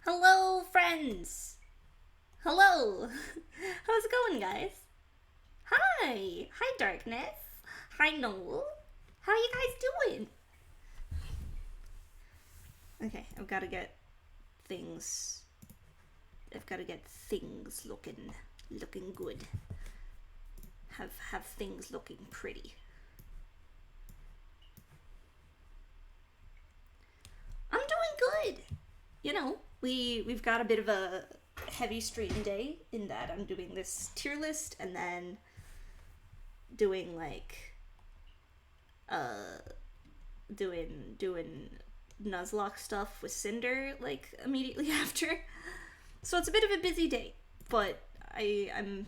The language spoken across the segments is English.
Hello, friends! Hello! How's it going, guys? Hi! Hi, Darkness! Hi, Noel! How are you guys doing? Okay, I've got to get things. I've got to get things looking good. Have things looking pretty. I'm doing good. You know, we've got a bit of a heavy stream day in that I'm doing this tier list and then doing like doing Nuzlocke stuff with Cinder like immediately after. So it's a bit of a busy day, but I'm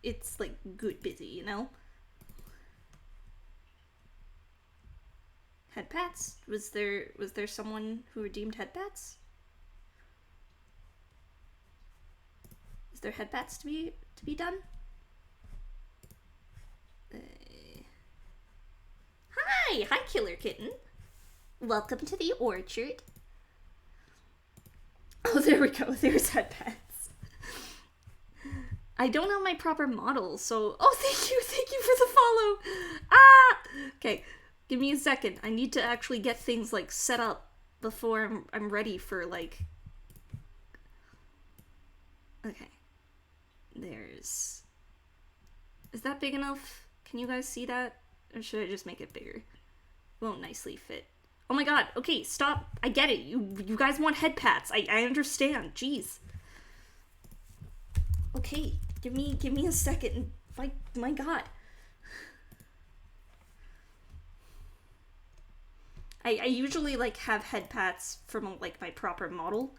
it's like good busy, you know? Headpats? Was there someone who redeemed headpats? Is there headpats to be done? Hi, Killer Kitten. Welcome to the orchard. Oh, there we go. There's headpats. I don't have my proper model, so... Oh, thank you for the follow! Ah! Okay, give me a second. I need to actually get things, like, set up before I'm ready for, like... Okay. There's... Is that big enough? Can you guys see that? Or should I just make it bigger? Won't nicely fit. Oh my god, okay, stop. I get it. You guys want headpats. I understand. Jeez. Okay, give me a second. My god. I usually, like, have headpats from, like, my proper model.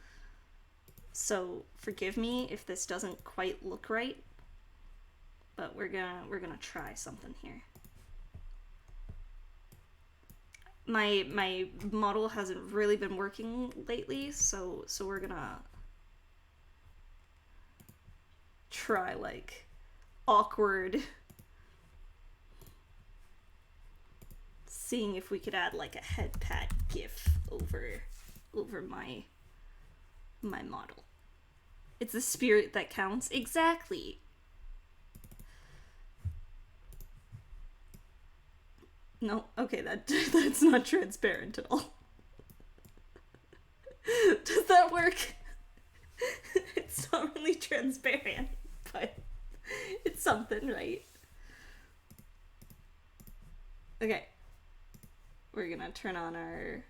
So, forgive me if this doesn't quite look right. But we're gonna try something here. My model hasn't really been working lately, so we're gonna try, like, awkward, seeing if we could add, like, a headpat gif over my model. It's the spirit that counts. Exactly. No, okay, that's not transparent at all. Does that work? It's not really transparent, but it's something, right? Okay. We're gonna turn on our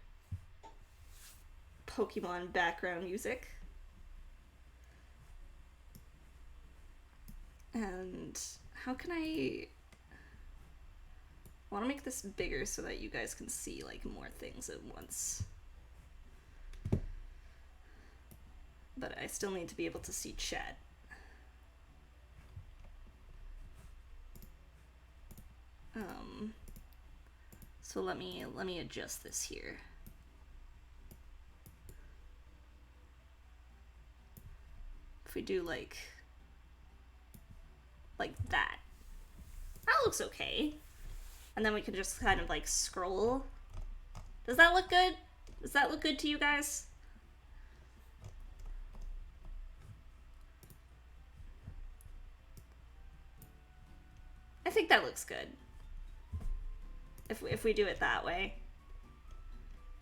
Pokemon background music. And how can I want to make this bigger so that you guys can see, like, more things at once. But I still need to be able to see chat. So let me adjust this here. If we do like that. That looks okay. And then we can just kind of, like, scroll. Does that look good? Does that look good to you guys? I think that looks good. If we do it that way.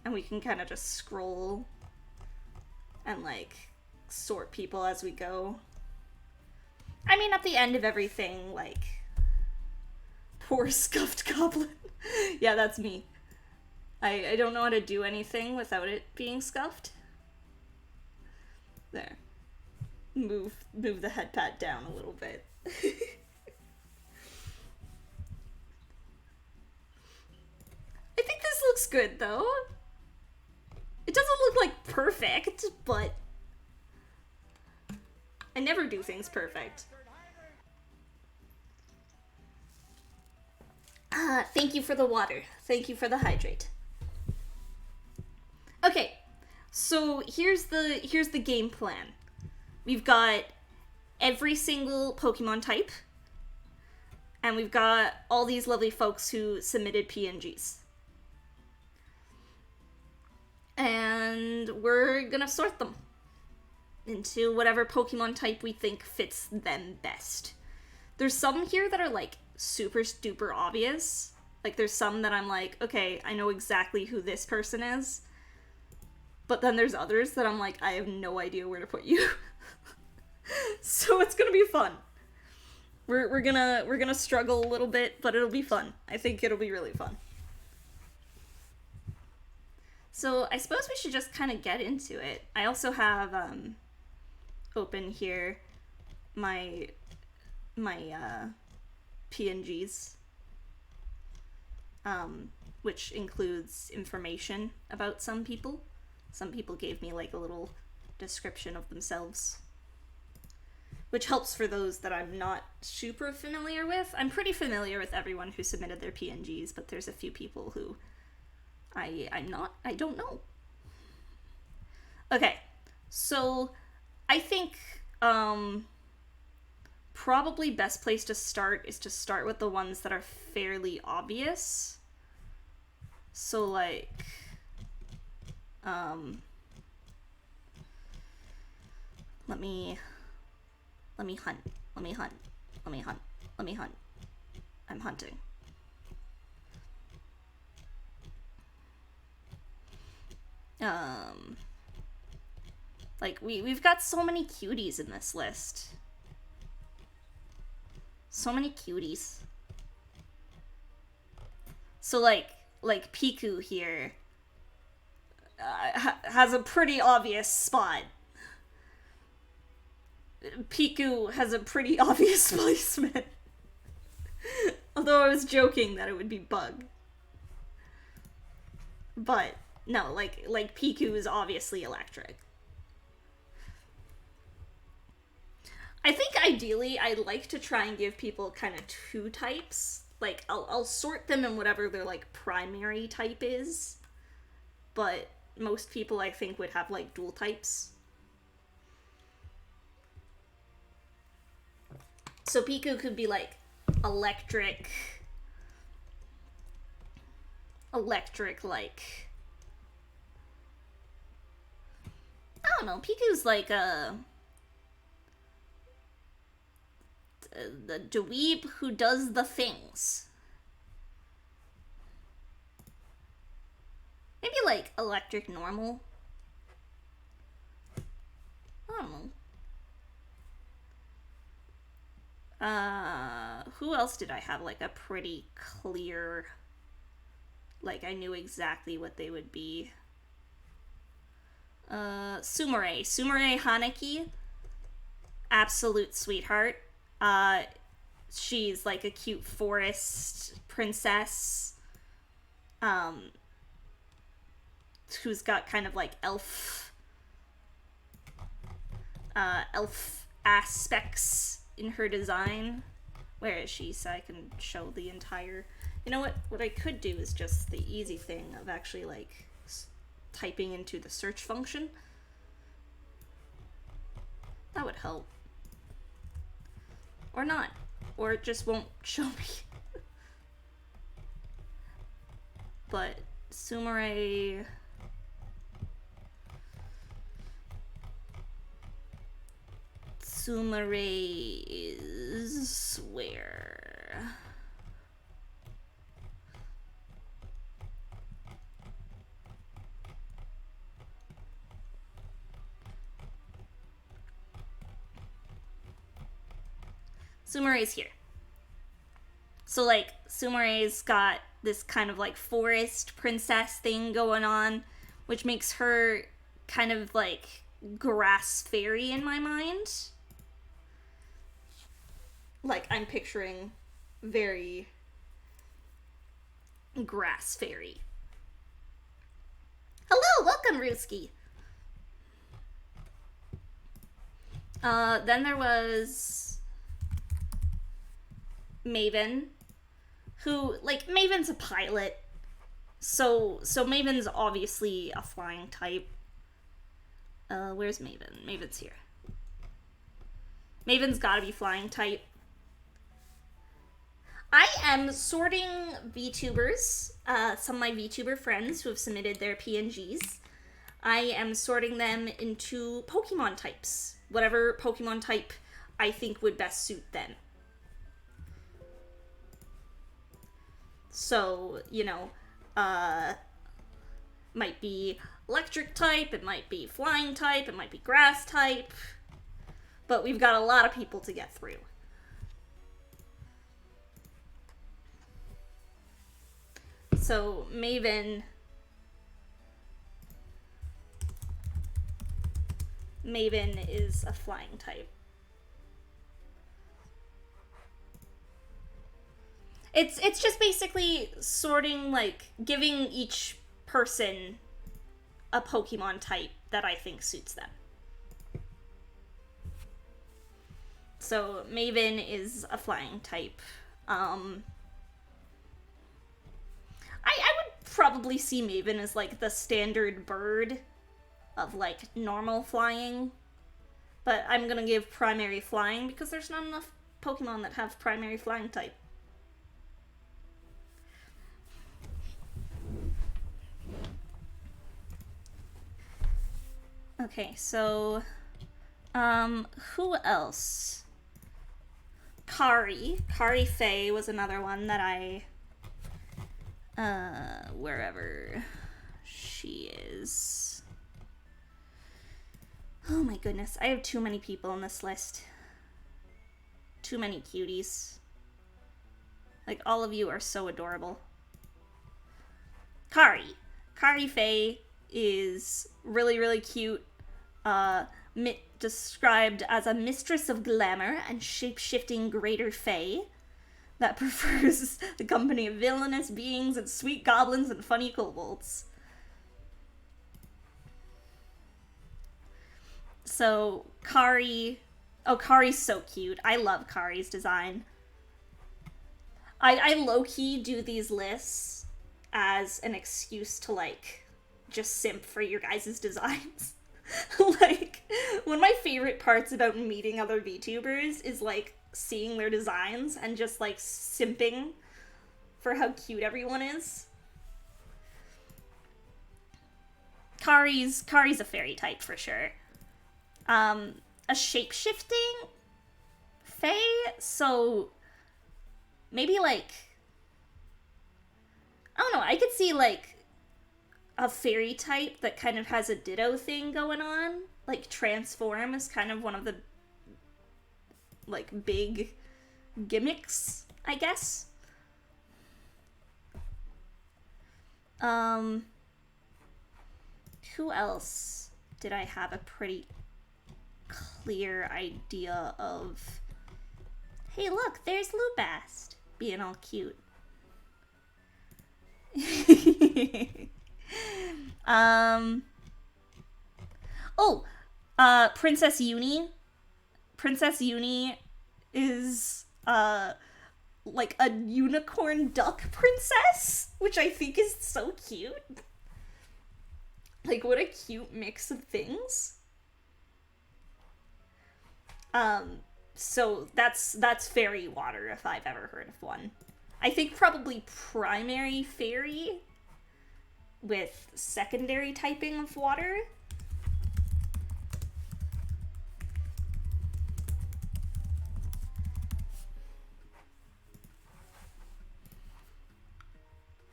And we can kind of just scroll and, like, sort people as we go. I mean, at the end of everything, like... Poor scuffed goblin. Yeah, that's me. I don't know how to do anything without it being scuffed. There. Move the headpad down a little bit. I think this looks good, though. It doesn't look, like, perfect, but... I never do things perfect. Thank you for the water. Thank you for the hydrate. Okay, so here's the game plan. We've got every single Pokemon type, and we've got all these lovely folks who submitted PNGs. And we're gonna sort them into whatever Pokemon type we think fits them best. There's some here that are, like, super duper obvious. Like, there's some that I'm like, okay, I know exactly who this person is. But then there's others that I'm like, I have no idea where to put you. So it's gonna be fun. We're gonna struggle a little bit, but it'll be fun. I think it'll be really fun. So I suppose we should just kind of get into it. I also have open here my PNGs, which includes information about some people. Some people gave me, like, a little description of themselves, which helps for those that I'm not super familiar with. I'm pretty familiar with everyone who submitted their PNGs, but there's a few people who I don't know. Okay, so I think probably best place to start is to start with the ones that are fairly obvious. So like let me hunt. Let me hunt. Let me hunt. Let me hunt. I'm hunting. Like we've got so many cuties in this list. So many cuties. So like Piku here has a pretty obvious spot. Piku has a pretty obvious placement. Although I was joking that it would be Bug. But no, like Piku is obviously electric. I think ideally I'd like to try and give people kind of two types. Like I'll sort them in whatever their like primary type is. But most people I think would have like dual types. So Piku could be like electric like I don't know, Piku's like the dweeb who does the things. Maybe like electric normal. I don't know. Who else did I have like a pretty clear, like I knew exactly what they would be? Sumire Haneki, absolute sweetheart. She's like a cute forest princess, who's got kind of like elf aspects in her design. Where is she? So I can show the entire... You know what I could do is just the easy thing of actually like typing into the search function. That would help. Or not. Or it just won't show me. But Sumire... Sumire is where? Sumire's here. So like Sumire's got this kind of like forest princess thing going on, which makes her kind of like grass fairy in my mind. Like, I'm picturing very grass fairy. Hello, welcome, Ruski. Then there was Maven, who, like, Maven's a pilot, so Maven's obviously a flying type. Where's Maven? Maven's here. Maven's gotta be flying type. I am sorting VTubers, some of my VTuber friends who have submitted their PNGs. I am sorting them into Pokemon types. Whatever Pokemon type I think would best suit them. So, you know, might be electric type, it might be flying type, it might be grass type. But we've got a lot of people to get through. So, Maven is a flying type. It's just basically sorting, like, giving each person a Pokemon type that I think suits them. So, Maven is a flying type. I would probably see Maven as like the standard bird of like normal flying. But I'm gonna give primary flying because there's not enough Pokemon that have primary flying type. Okay, so who else? Kari Faye was another one that I wherever she is. Oh my goodness, I have too many people on this list. Too many cuties. Like, all of you are so adorable. Kari Faye is really, really cute. Described as a mistress of glamour and shape-shifting greater fae that prefers the company of villainous beings and sweet goblins and funny kobolds. So, Kari's so cute. I love Kari's design. I low-key do these lists as an excuse to, like, just simp for your guys' designs. Like, one of my favorite parts about meeting other VTubers is, like, seeing their designs and just, like, simping for how cute everyone is. Kari's a fairy type for sure. A shape-shifting fae, so maybe, like, I don't know, I could see, like, a fairy type that kind of has a ditto thing going on. Like, transform is kind of one of the, like, big gimmicks, I guess. Who else did I have a pretty clear idea of? Hey, look, there's Lubast being all cute. Princess Uni. Princess Uni is, like a unicorn duck princess, which I think is so cute. Like, what a cute mix of things. So that's fairy water if I've ever heard of one. I think probably primary fairy with secondary typing of water.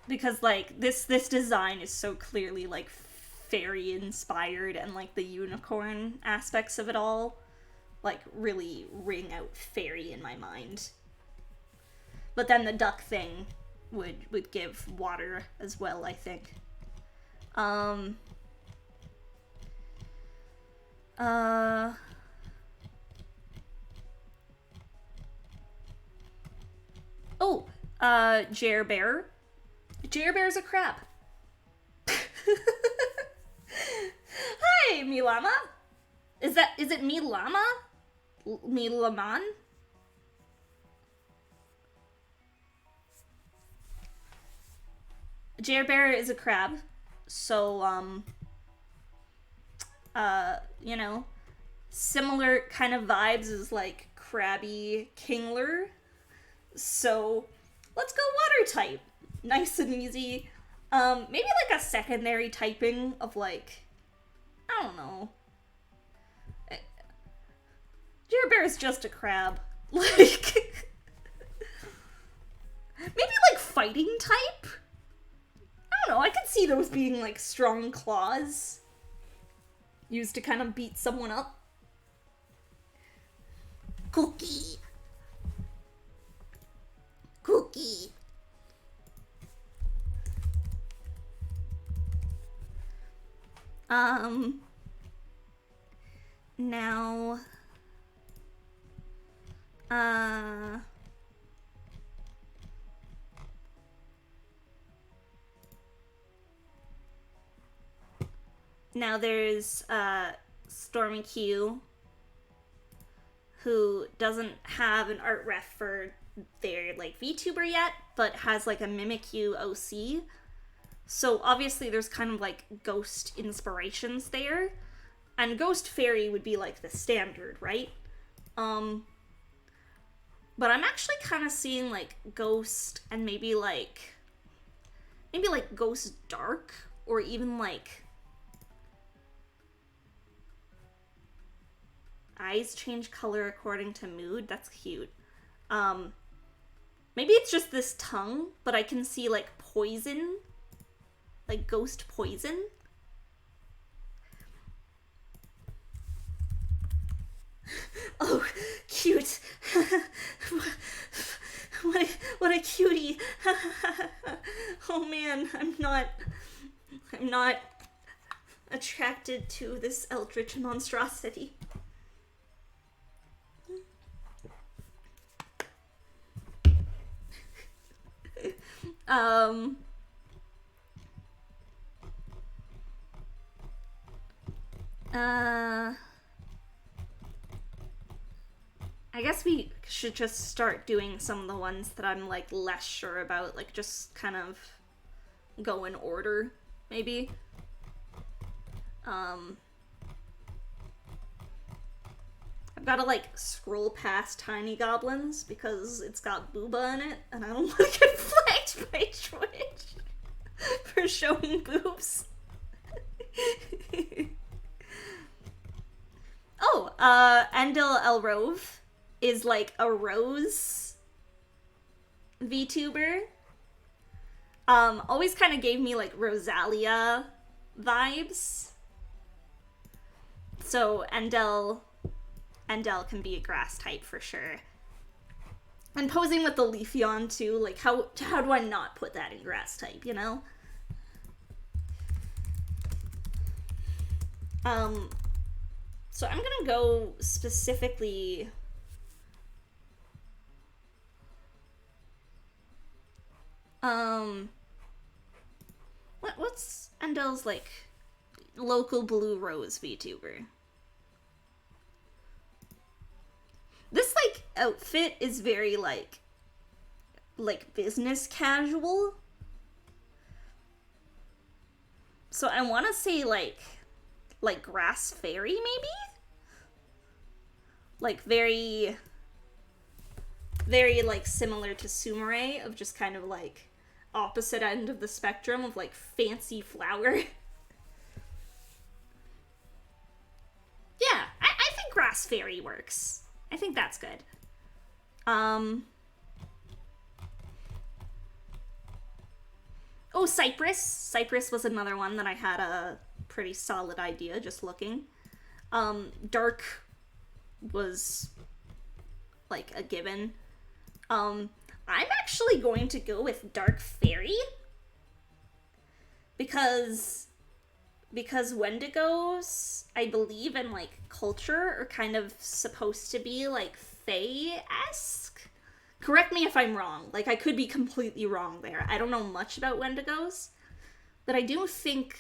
Because, like, this design is so clearly, like, fairy inspired, and, like, the unicorn aspects of it all, like, really ring out fairy in my mind. But then the duck thing would give water as well, I think. Jerbear. Jerbear's a crab. Hi, Milama. Is it Milama? Milaman? Jerbear is a crab, so, you know, similar kind of vibes as, like, crabby Kingler. So, let's go water type. Nice and easy. Maybe, like, a secondary typing of, like, I don't know. Jerbear is just a crab. Like, maybe, like, fighting type? I don't know, I could see those being, like, strong claws used to kind of beat someone up. Cookie. Now, now there's, Stormy Q, who doesn't have an art ref for their, like, VTuber yet, but has, like, a Mimikyu OC, So obviously there's kind of like ghost inspirations there. And ghost fairy would be like the standard, right? But I'm actually kind of seeing like ghost and maybe like ghost dark, or even like eyes change color according to mood. That's cute. Maybe it's just this tongue, but I can see like poison, like ghost poison. Oh, cute. what a cutie. Oh man, I'm not attracted to this eldritch monstrosity. I guess we should just start doing some of the ones that I'm like less sure about, like just kind of go in order, maybe. I've gotta like scroll past Tiny Goblins because it's got booba in it, and I don't want to get flagged by Twitch for showing boobs. Oh, Endel Elrove is like a rose VTuber. Always kind of gave me like Rosalia vibes. So Endel can be a grass type for sure. And posing with the Leafeon too, like how do I not put that in grass type, you know? So I'm gonna go specifically what's Endel's like local blue rose VTuber? This like outfit is very like business casual. So I want to say like grass fairy maybe? Like very like similar to Sumire, of just kind of like opposite end of the spectrum of like fancy flower. Yeah, I think grass fairy works. I think that's good. Oh, Cypress. Cypress was another one that I had a pretty solid idea just looking. Dark was like a given. I'm actually going to go with Dark Fairy because Wendigos, I believe in like culture, are kind of supposed to be like fae-esque. Correct me if I'm wrong. Like, I could be completely wrong there. I don't know much about Wendigos, but I do think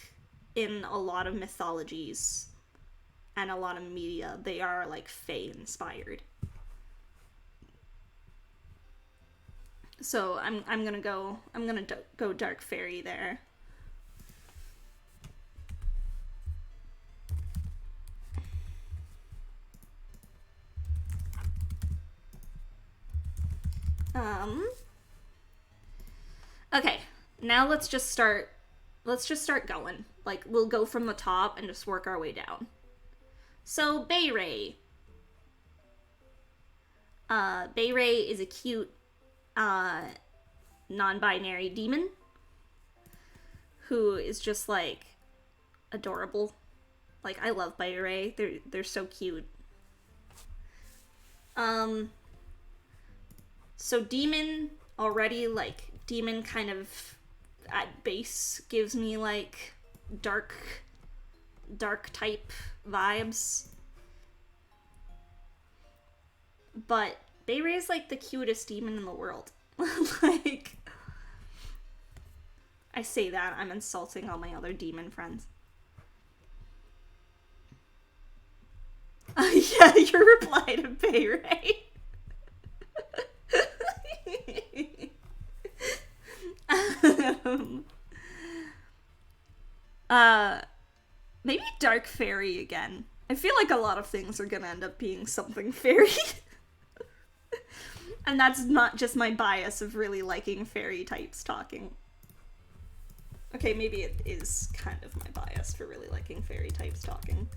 in a lot of mythologies and a lot of media, they are like fae-inspired. So I'm gonna go Dark Fairy there. Okay, now let's just start going. Like, we'll go from the top and just work our way down. So, Beyray. Beyray is a cute, non-binary demon who is just, like, adorable. Like, I love Beyray. They're so cute. So demon already, like, demon kind of at base gives me like dark type vibes. But Beyray is like the cutest demon in the world. Like, I say that, I'm insulting all my other demon friends. Yeah, your reply to Beyray. Maybe dark fairy again. I feel like a lot of things are gonna end up being something fairy. And that's not just my bias of really liking fairy types talking. Okay, maybe it is kind of my bias for really liking fairy types talking.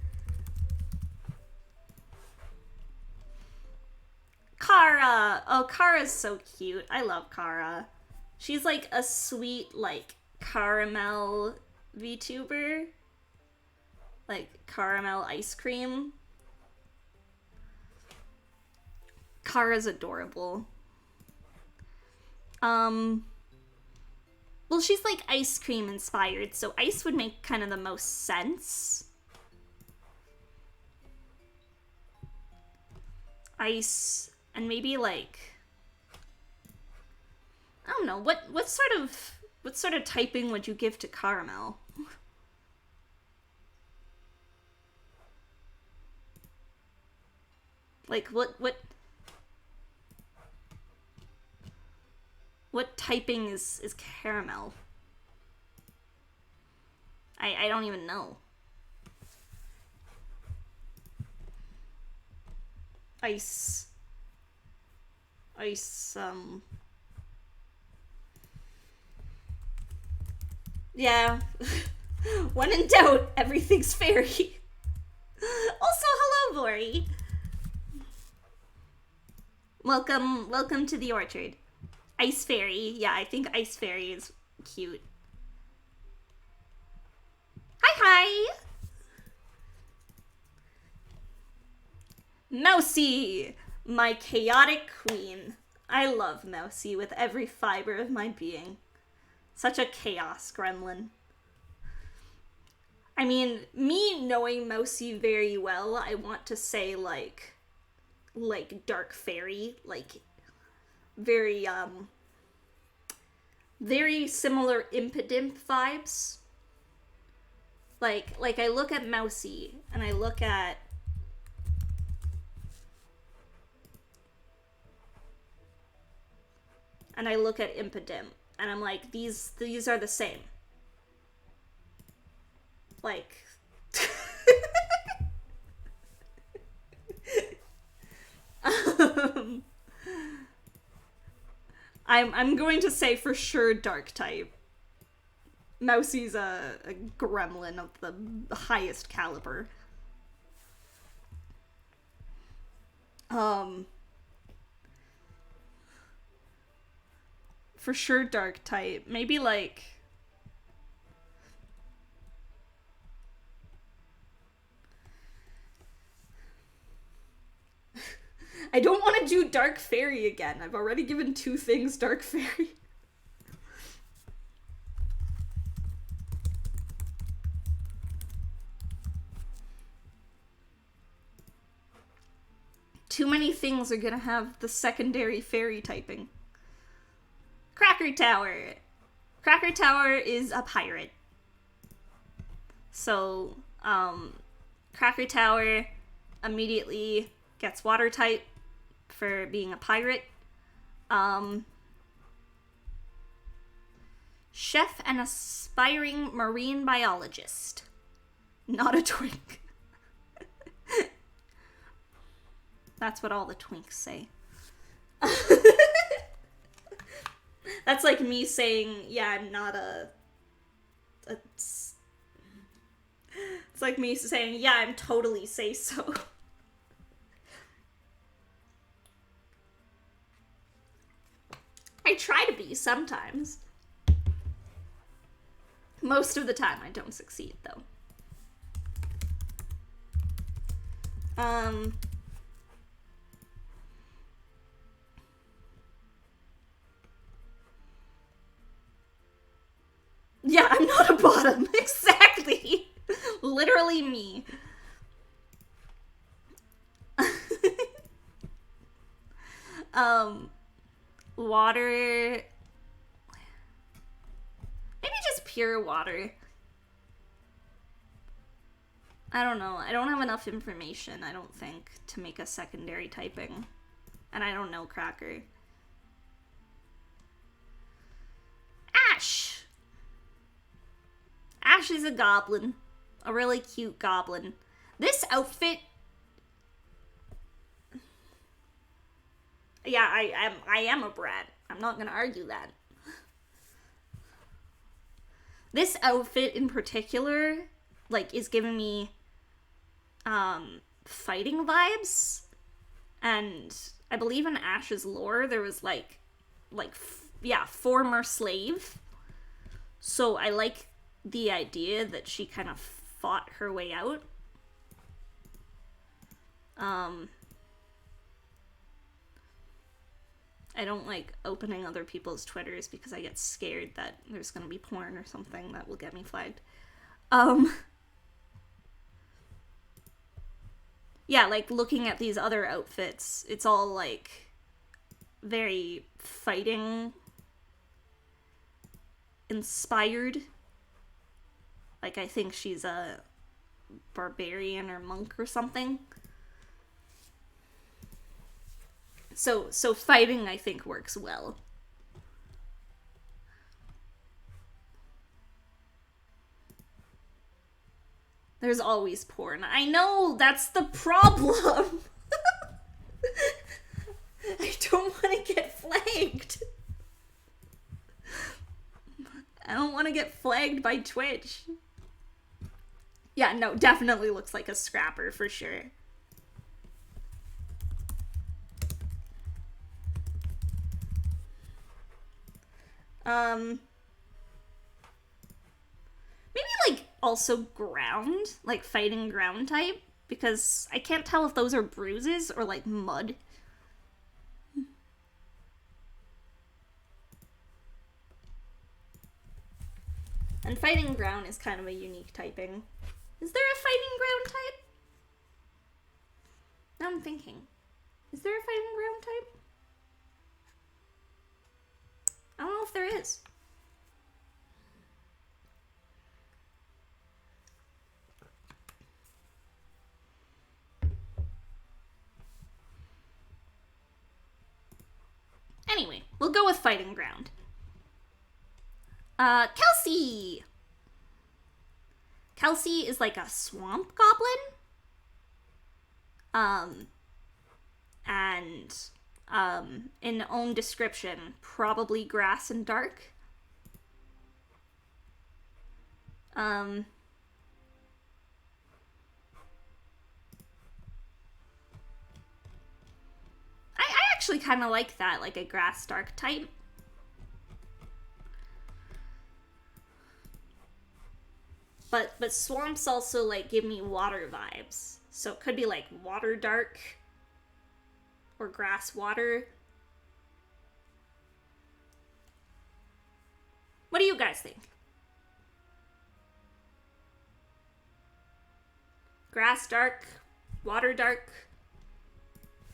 Kara! Oh, Kara's so cute. I love Kara. She's like a sweet, like, caramel VTuber. Like, caramel ice cream. Kara's adorable. Well, she's like ice cream inspired, so ice would make kind of the most sense. Ice, and maybe like, I don't know, what sort of typing would you give to caramel? Like what typing is caramel? I don't even know. Ice, yeah. When in doubt, everything's fairy. Also, hello, Vori. Welcome to the orchard. Ice fairy. Yeah, I think ice fairy is cute. Hi! Mousy! My chaotic queen. I love Mousy with every fiber of my being. Such a chaos gremlin. I mean, me knowing Mousy very well, I want to say, like dark fairy, like, very similar Impidimp vibes. Like I look at Mousy, and I look at Impidimp, and I'm like, these are the same. Like, I'm going to say for sure dark type. Mousy's a gremlin of the highest caliber. For sure dark type. Maybe like, I don't want to do dark fairy again. I've already given 2 things dark fairy. Too many things are gonna have the secondary fairy typing. Cracker Tower. Cracker Tower is a pirate. So, Cracker Tower immediately gets water type for being a pirate. Chef and aspiring marine biologist. Not a twink. That's what all the twinks say. That's like me saying, yeah, I'm not it's like me saying, yeah, I'm totally say so. I try to be sometimes. Most of the time I don't succeed, though. Yeah, I'm not a bottom. Exactly. Literally me. Water. Maybe just pure water. I don't know. I don't have enough information, I don't think, to make a secondary typing. And I don't know Cracker. Ash! Ash is a goblin. A really cute goblin. This outfit... Yeah, I am a brat. I'm not gonna argue that. This outfit in particular, like, is giving me, fighting vibes. And I believe in Ash's lore, there was, former slave. So I like the idea that she kind of fought her way out. I don't like opening other people's Twitters because I get scared that there's gonna be porn or something that will get me flagged. Yeah, like, looking at these other outfits, it's all, like, very fighting inspired. Like, I think she's a barbarian or monk or something. So fighting, I think, works well. There's always porn. I know, that's the problem. I don't want to get flagged. I don't want to get flagged by Twitch. Yeah, no, definitely looks like a scrapper for sure. Maybe, like, also ground, like, fighting ground type, because I can't tell if those are bruises or, like, mud. And fighting ground is kind of a unique typing. Is there a fighting ground type? Now I'm thinking. Is there a fighting ground type? I don't know if there is. Anyway, we'll go with fighting ground. Kelsey! Kelsey is like a swamp goblin. In own description, probably grass and dark. I actually kind of like that, like a grass dark type. But swamps also, like, give me water vibes. So it could be, like, water dark or grass water. What do you guys think? Grass dark, water dark,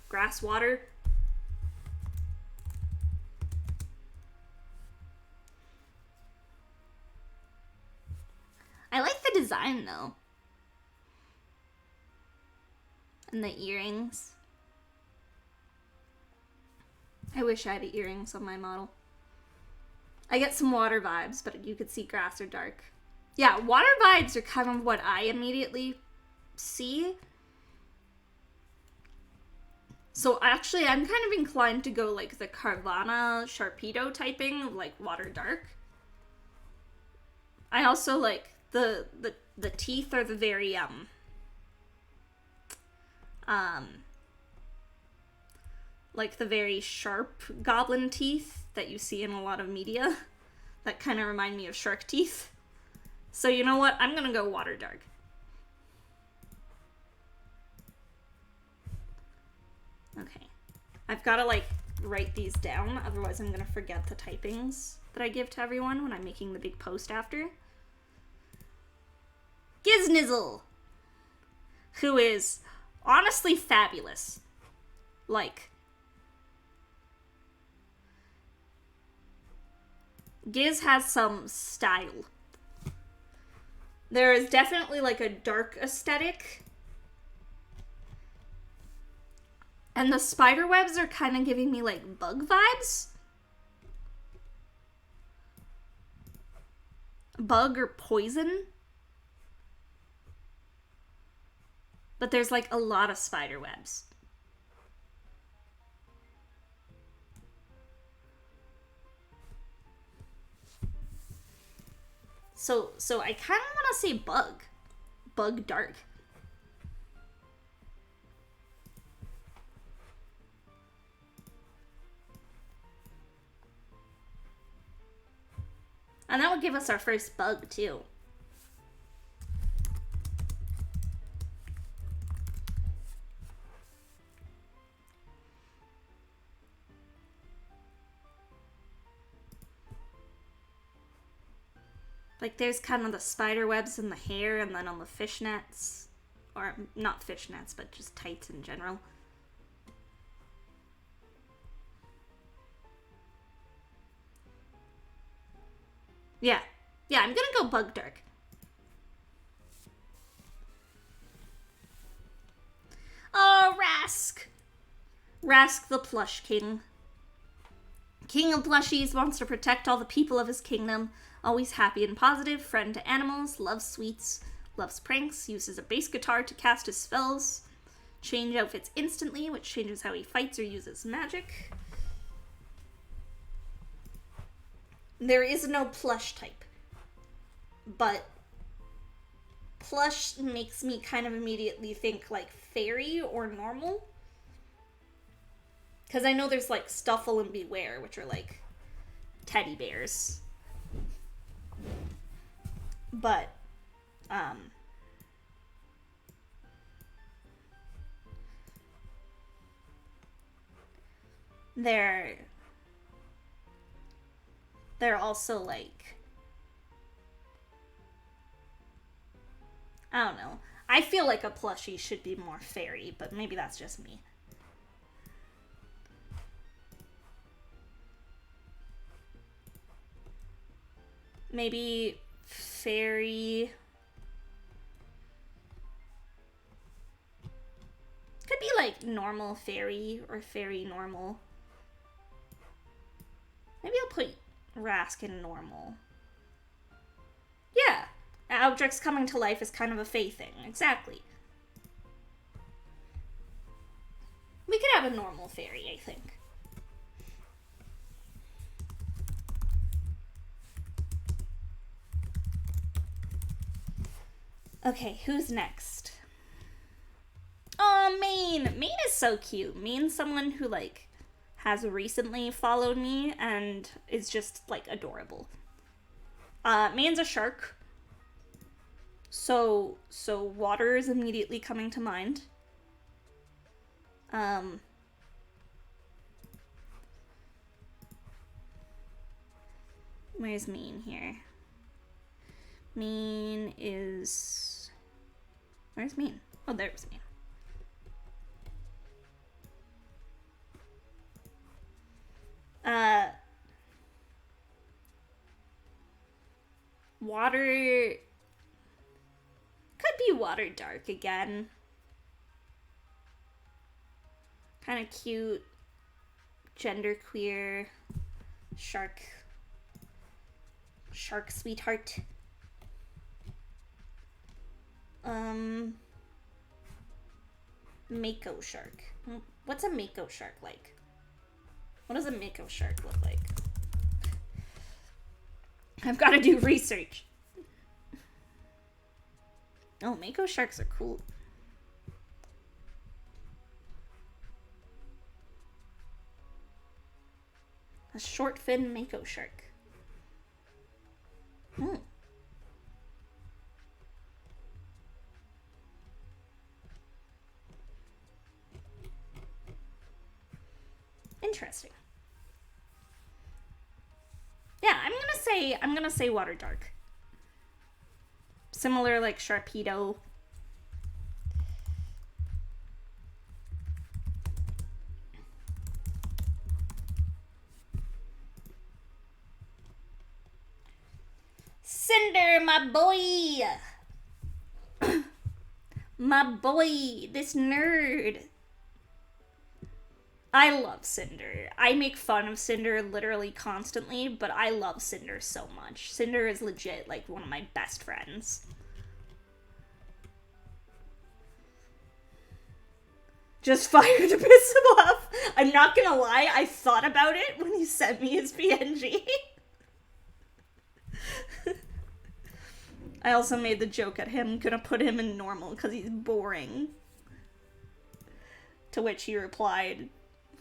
grass water. I like the design, though. And the earrings. I wish I had earrings on my model. I get some water vibes, but you could see grass or dark. Yeah, water vibes are kind of what I immediately see. So actually, I'm kind of inclined to go like the Carvana Sharpedo typing, like water dark. I also like the teeth are the very like the very sharp goblin teeth that you see in a lot of media that kind of remind me of shark teeth. So you know what? I'm gonna go water dark. Okay. I've got to, like, write these down, otherwise I'm gonna forget the typings that I give to everyone when I'm making the big post after. Giznizzle, who is honestly fabulous. Like, Giz has some style. There is definitely like a dark aesthetic. And the spider webs are kind of giving me like bug vibes. Bug or poison But there's like a lot of spider webs. So I kind of want to say bug dark. And that would give us our first bug too. Like, there's kind of the spider webs in the hair, and then on the fishnets. Or, not fishnets, but just tights in general. Yeah. Yeah, I'm gonna go bug dark. Oh, Rask! Rask the Plush King. King of plushies, wants to protect all the people of his kingdom. Always happy and positive, friend to animals, loves sweets, loves pranks, uses a bass guitar to cast his spells. Change outfits instantly, which changes how he fights or uses magic. There is no plush type. But plush makes me kind of immediately think like fairy or normal. Because I know there's like Stuffle and Beware, which are like teddy bears. But, they're also like, I don't know. I feel like a plushie should be more fairy, but maybe that's just me. Maybe fairy. Could be like normal fairy or fairy normal. Maybe I'll put Rask in normal. Yeah. Objects coming to life is kind of a fae thing. Exactly. We could have a normal fairy, I think. Okay, who's next? Oh, Maine! Maine is so cute. Maine's someone who, like, has recently followed me and is just, like, adorable. Maine's a shark. So water is immediately coming to mind. Where's Maine here? Maine is... Where's Maine? Oh, there's Maine. Water... Could be water dark again. Kind of cute. Genderqueer. Shark sweetheart. Mako shark. What's a Mako shark like? What does a Mako shark look like? I've got to do research. Oh, Mako sharks are cool. A short fin Mako shark. Interesting. Yeah, I'm gonna say water dark. Similar like Sharpedo. Cinder, my boy! My boy, this nerd. I love Cinder. I make fun of Cinder literally constantly, but I love Cinder so much. Cinder is legit like one of my best friends. Just fire to piss him off. I'm not gonna lie, I thought about it when he sent me his PNG. I also made the joke at him, gonna put him in normal because he's boring. To which he replied,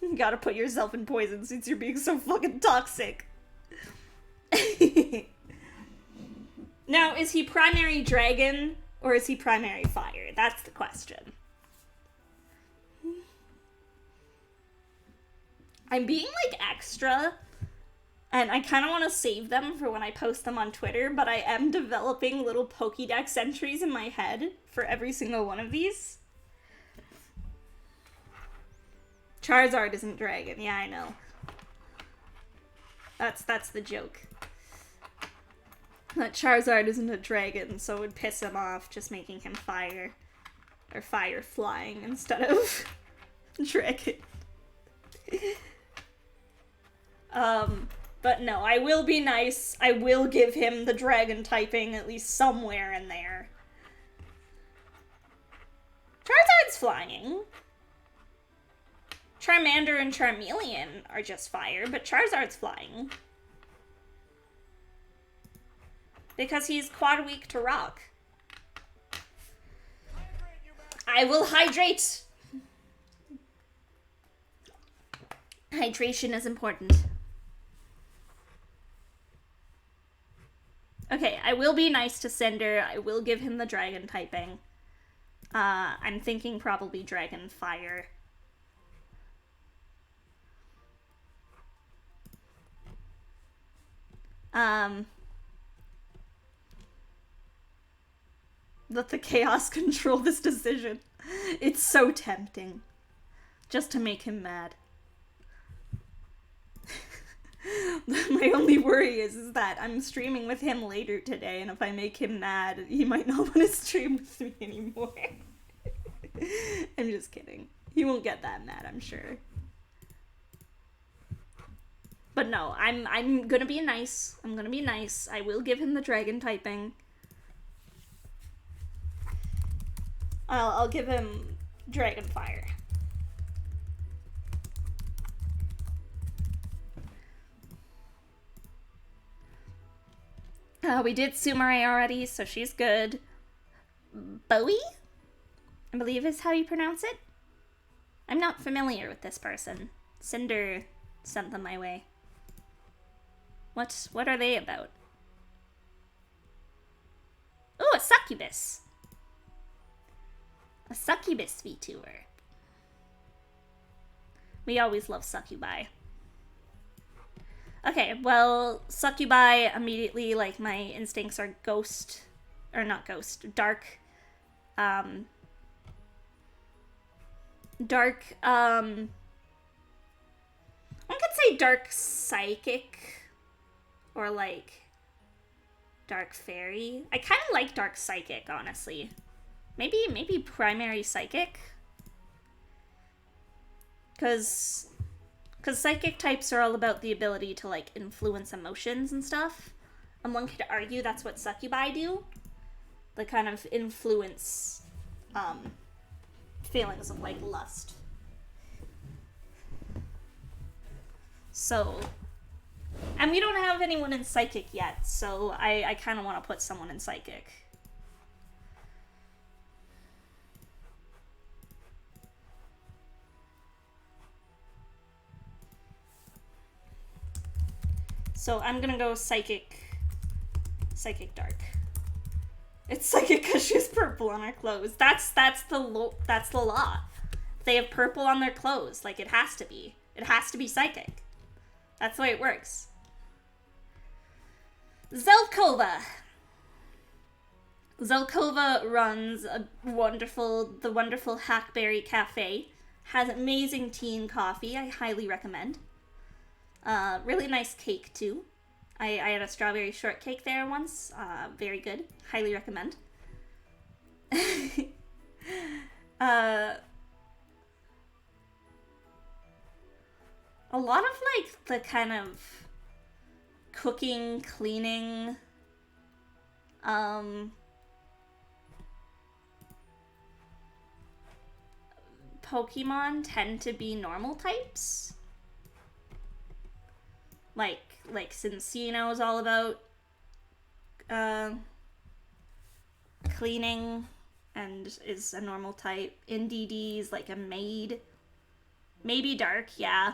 you gotta put yourself in poison since you're being so fucking toxic. Now, is he primary dragon or is he primary fire? That's the question. I'm being, like, extra, and I kind of want to save them for when I post them on Twitter, but I am developing little Pokédex entries in my head for every single one of these. Charizard isn't dragon. Yeah, I know. That's the joke. That Charizard isn't a dragon, so it would piss him off just making him fire. Or fire flying instead of dragon. But no, I will be nice. I will give him the dragon typing at least somewhere in there. Charizard's flying. Charmander and Charmeleon are just fire, but Charizard's flying. Because he's quad weak to rock. I will hydrate! Hydration is important. Okay, I will be nice to Cinder. I will give him the dragon typing. I'm thinking probably dragon fire. Let the chaos control this decision. It's so tempting. Just to make him mad. My only worry is that I'm streaming with him later today, and if I make him mad, he might not want to stream with me anymore. I'm just kidding. He won't get that mad, I'm sure. But no, I'm gonna be nice. I'm gonna be nice. I will give him the dragon typing. I'll give him dragon fire. We did Sumare already, so she's good. Bowie? I believe is how you pronounce it. I'm not familiar with this person. Cinder sent them my way. What are they about? Ooh, a succubus. A succubus VTuber. We always love succubi. Okay, well, succubi immediately, like, my instincts are ghost, or not ghost, dark, one could say dark psychic, or, like, dark fairy. I kind of like dark psychic, honestly. Maybe primary psychic? Because psychic types are all about the ability to, like, influence emotions and stuff. And one could argue that's what succubi do. The kind of influence, feelings of, like, lust. So, and we don't have anyone in psychic yet, so I kind of want to put someone in psychic. So I'm gonna go psychic dark. It's psychic because she has purple on her clothes. That's the law. They have purple on their clothes. Like, it has to be. It has to be psychic. That's the way it works. Zelkova. Zelkova runs the wonderful Hackberry Cafe. Has amazing tea and coffee. I highly recommend. Really nice cake, too. I had a strawberry shortcake there once. Very good. Highly recommend. A lot of, like, the kind of cooking, cleaning, Pokemon tend to be normal types. Like Cincino is all about cleaning and is a normal type. NDD is like a maid. Maybe dark, yeah.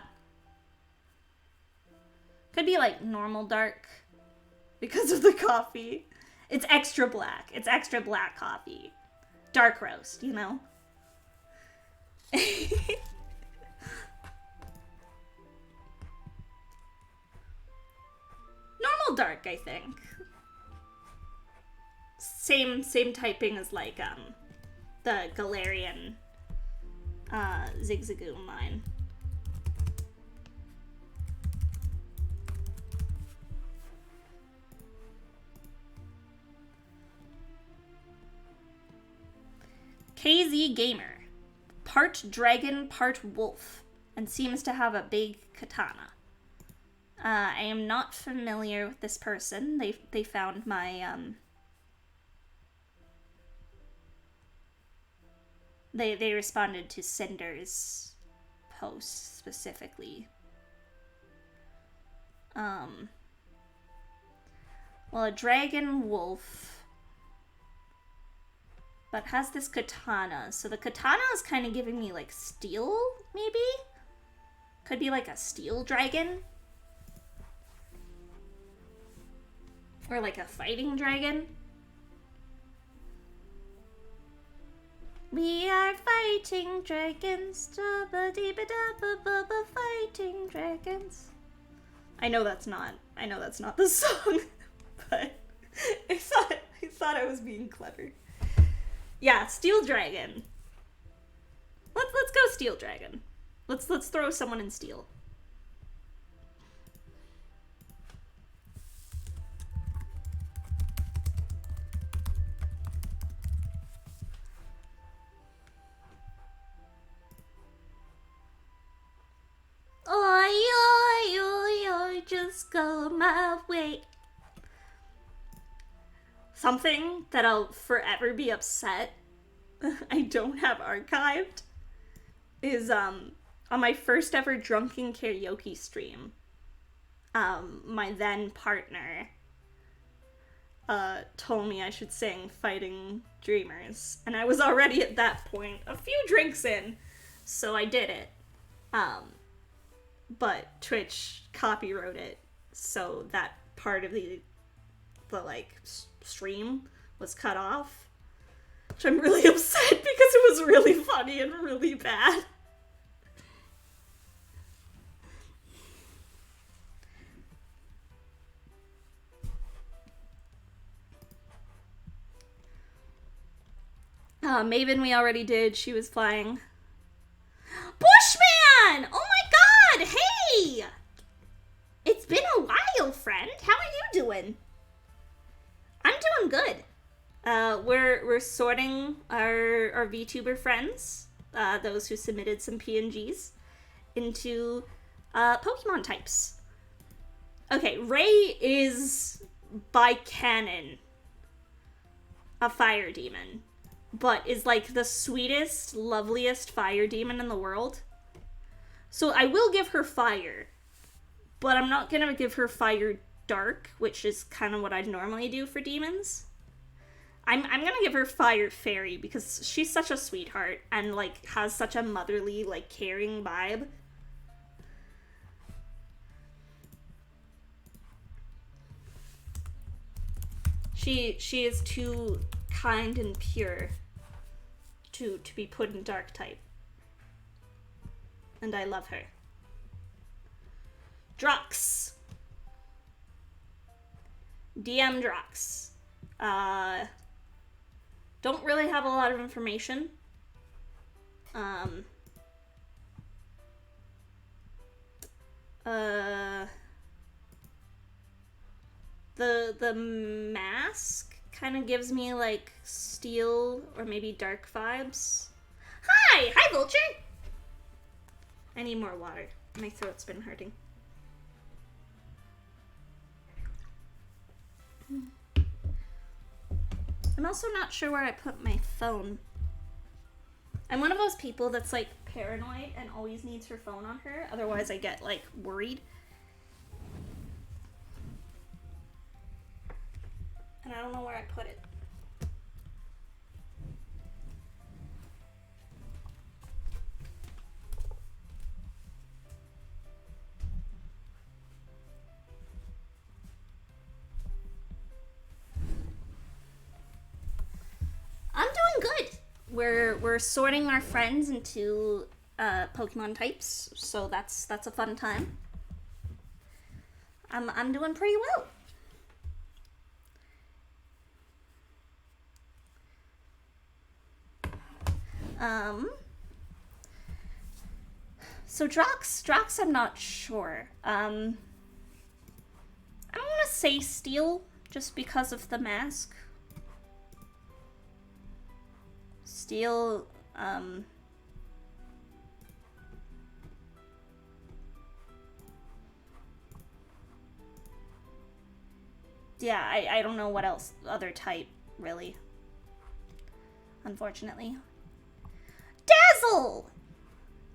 Could be like normal dark because of the coffee. It's extra black. It's extra black coffee. Dark roast, you know? Normal dark, I think. Same typing as like the Galarian Zigzagoon line. KZ Gamer. Part dragon, part wolf, and seems to have a big katana. I am not familiar with this person. They found my They responded to Cinder's post specifically. Well, a dragon wolf, but has this katana. So the katana is kind of giving me like steel, maybe? Could be like a steel dragon. Or like a fighting dragon. We are fighting dragons, fighting dragons. I know that's not the song, but I thought I was being clever. Yeah, Steel Dragon. Let's go Steel Dragon. Let's throw someone in steel. Oi, just go my way. Something that I'll forever be upset I don't have archived is on my first ever drunken karaoke stream, my then partner told me I should sing Fighting Dreamers, and I was already at that point a few drinks in, so I did it. But Twitch copywrote it, so that part of the like stream was cut off, which I'm really upset because it was really funny and really bad. Maven we already did. She was flying. Bushman! Oh my god! Hey! It's been a while, friend. How are you doing? I'm doing good. We're sorting our VTuber friends, those who submitted some PNGs, into Pokemon types. Okay, Ray is, by canon, a fire demon, but is like the sweetest, loveliest fire demon in the world. So I will give her fire, but I'm not gonna give her fire dark, which is kind of what I'd normally do for demons. I'm gonna give her fire fairy because she's such a sweetheart and like has such a motherly, like caring vibe. She is too kind and pure to be put in dark type. And I love her. Drox. DM Drox. Don't really have a lot of information. The mask kind of gives me like steel or maybe dark vibes. Hi Vulture. I need more water. My throat's been hurting. I'm also not sure where I put my phone. I'm one of those people that's like paranoid and always needs her phone on her. Otherwise I get, like, worried. And I don't know where I put it. I'm doing good. We're sorting our friends into Pokemon types, so that's a fun time. I'm doing pretty well. So Drox, I'm not sure. I'm gonna say Steel, just because of the mask. Steel, yeah, I don't know what else, other type, really. Unfortunately. Dazzle!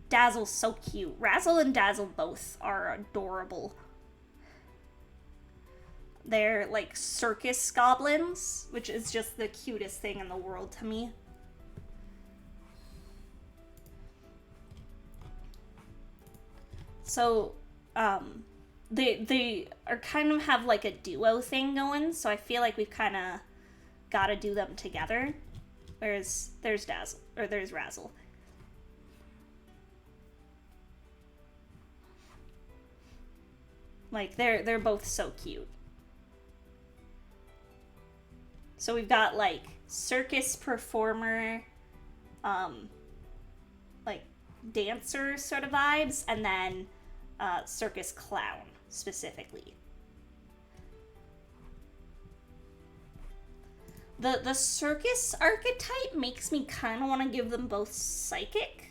Dazzle's so cute. Razzle and Dazzle both are adorable. They're like circus goblins, which is just the cutest thing in the world to me. So, they are kind of have like a duo thing going, so I feel like we've kind of got to do them together. Whereas there's Dazzle, or there's Razzle. Like, they're both so cute. So we've got, like, circus performer, like, dancer sort of vibes, and then circus clown, specifically. The circus archetype makes me kind of want to give them both psychic.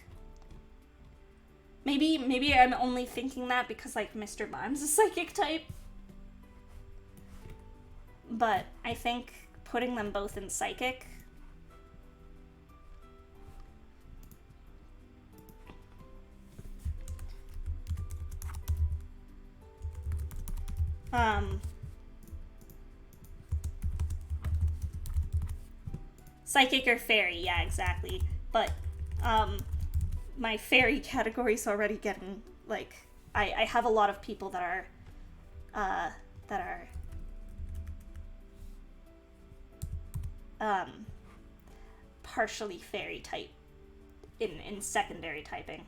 Maybe I'm only thinking that because, like, Mr. Mime's a psychic type. But I think putting them both in psychic. Psychic or fairy, yeah, exactly. But, my fairy category's already getting, like, I have a lot of people that are partially fairy type in secondary typing.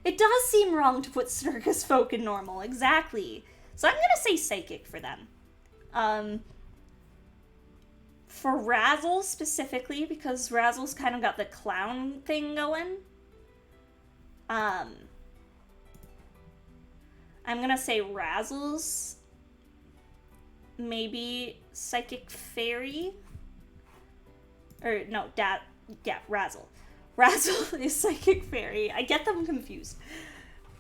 It does seem wrong to put circus folk in normal, exactly. So I'm gonna say psychic for them. For Razzle specifically, because Razzle's kind of got the clown thing going. I'm gonna say Razzle's maybe psychic fairy. Or no, Razzle. Razzle is psychic fairy. I get them confused.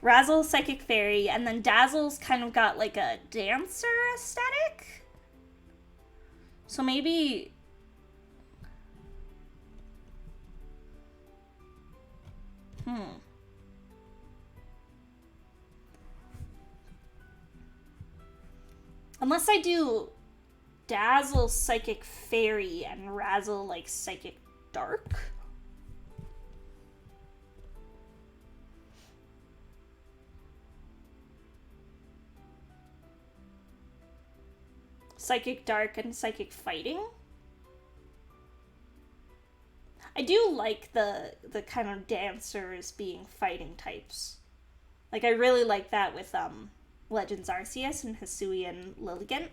Razzle, psychic fairy, and then Dazzle's kind of got like a dancer aesthetic. So maybe... Unless I do Dazzle psychic fairy and Razzle like psychic dark. Psychic dark and psychic fighting. I do like the kind of dancers being fighting types. Like, I really like that with Legends Arceus and Hisuian Lilligant.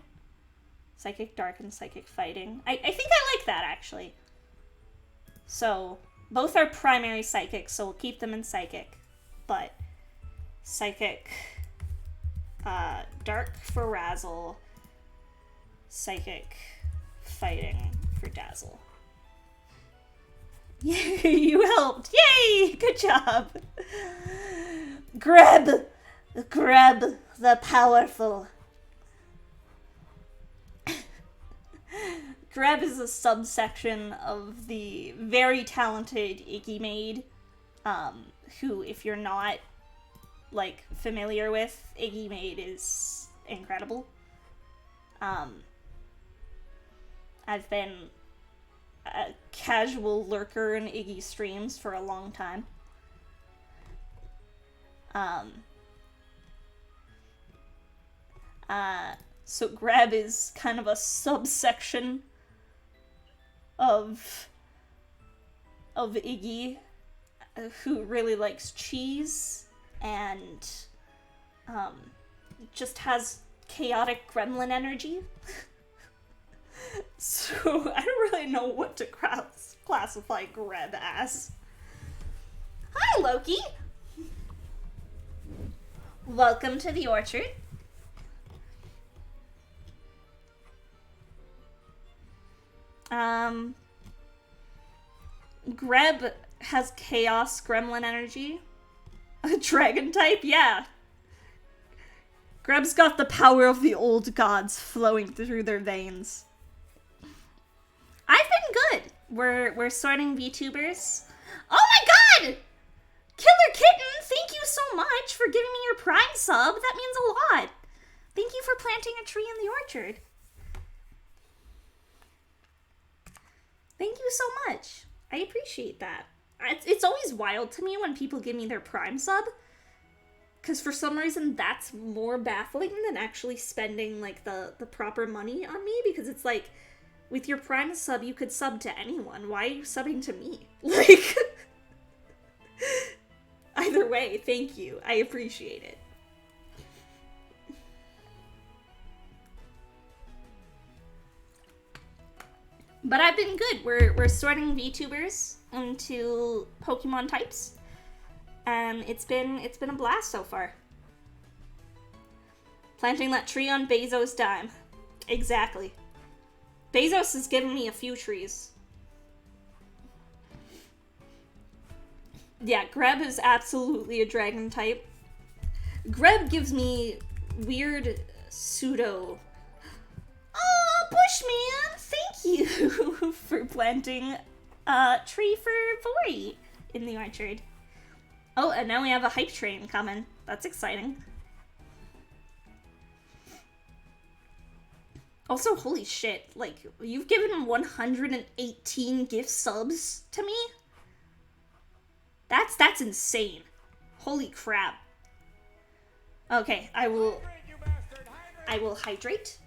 Psychic dark and psychic fighting. I think I like that, actually. So, both are primary psychic, so we'll keep them in psychic. But psychic dark for Razzle, psychic fighting for Dazzle. You helped! Yay! Good job! Grab the powerful. Greb is a subsection of the very talented Icky Maid, who, if you're not, like, familiar with, Iggy made is incredible. I've been a casual lurker in Iggy streams for a long time. So Greb is kind of a subsection of Iggy, who really likes cheese and just has chaotic gremlin energy. So I don't really know what to classify Greb as. Hi, Loki! Welcome to the orchard. Greb has chaos gremlin energy. A dragon type? Yeah. Greb's got the power of the old gods flowing through their veins. I've been good. We're sorting VTubers. Oh my god! Killer Kitten, thank you so much for giving me your Prime sub. That means a lot. Thank you for planting a tree in the orchard. Thank you so much. I appreciate that. It's always wild to me when people give me their Prime sub, because for some reason that's more baffling than actually spending, like, the proper money on me, because it's like, with your Prime sub, you could sub to anyone. Why are you subbing to me? Like, either way, thank you. I appreciate it. But I've been good. We're sorting VTubers into Pokemon types, and it's been a blast so far. Planting that tree on Bezos' dime. Exactly. Bezos has given me a few trees. Yeah, Greb is absolutely a dragon type. Greb gives me weird pseudo... Oh, Bushman! Thank you for planting a tree for Vori in the orchard. Oh, and now we have a hype train coming. That's exciting. Also, holy shit, like, you've given 118 gift subs to me? That's insane. Holy crap. Okay, I will hydrate.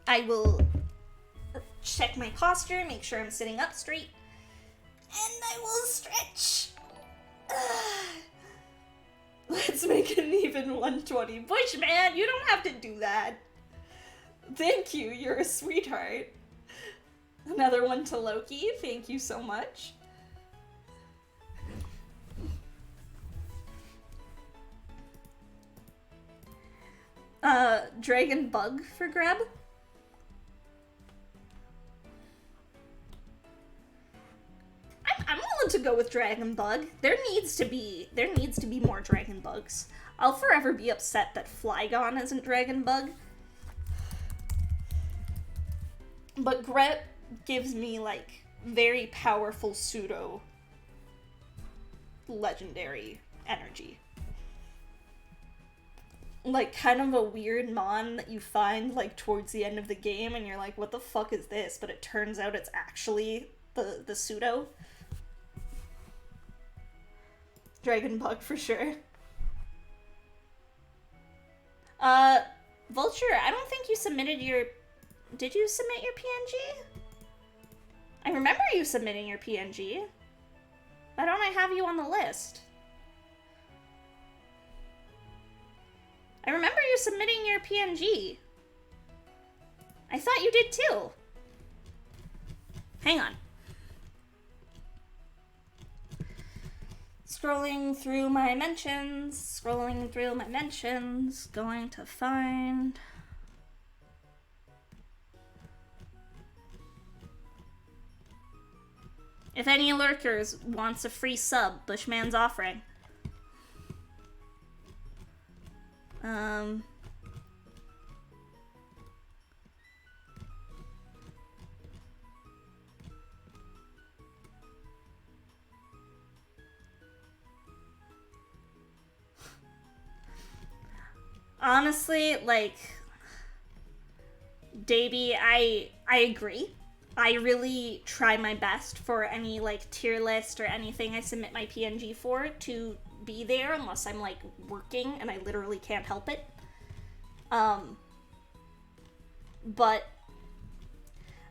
I will check my posture, make sure I'm sitting up straight, and I will stretch. Let's make an even 120. Bushman, you don't have to do that. Thank you, you're a sweetheart. Another one to Loki, thank you so much. Dragon Bug for Greb. I'm willing to go with Dragon Bug. There needs to be more Dragon Bugs. I'll forever be upset that Flygon isn't Dragon Bug. But Greb gives me, like, very powerful pseudo legendary energy. Like, kind of a weird mon that you find, like, towards the end of the game, and you're like, what the fuck is this? But it turns out it's actually the pseudo. Dragon Bug for sure. Vulture, I don't think you submitted your... Did you submit your PNG? I remember you submitting your PNG. Why don't I have you on the list? I remember you submitting your PNG. I thought you did too. Hang on. Scrolling through my mentions, going to find... If any lurkers wants a free sub, Bushman's offering. honestly, like, Davey, I agree. I really try my best for any, like, tier list or anything I submit my PNG for to be there unless I'm, like, working and I literally can't help it. But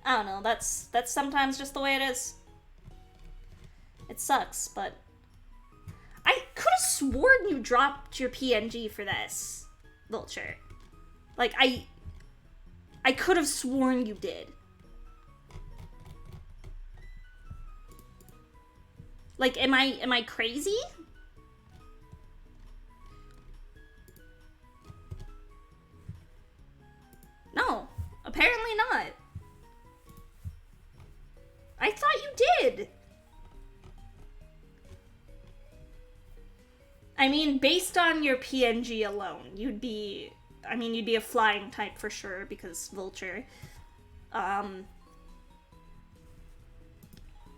I don't know, that's sometimes just the way it is. It sucks, but I could have sworn you dropped your PNG for this, Vulture. Like, I could have sworn you did. Like, am I crazy? No, apparently not. I thought you did. I mean, based on your PNG alone, you'd be a flying type for sure because Vulture.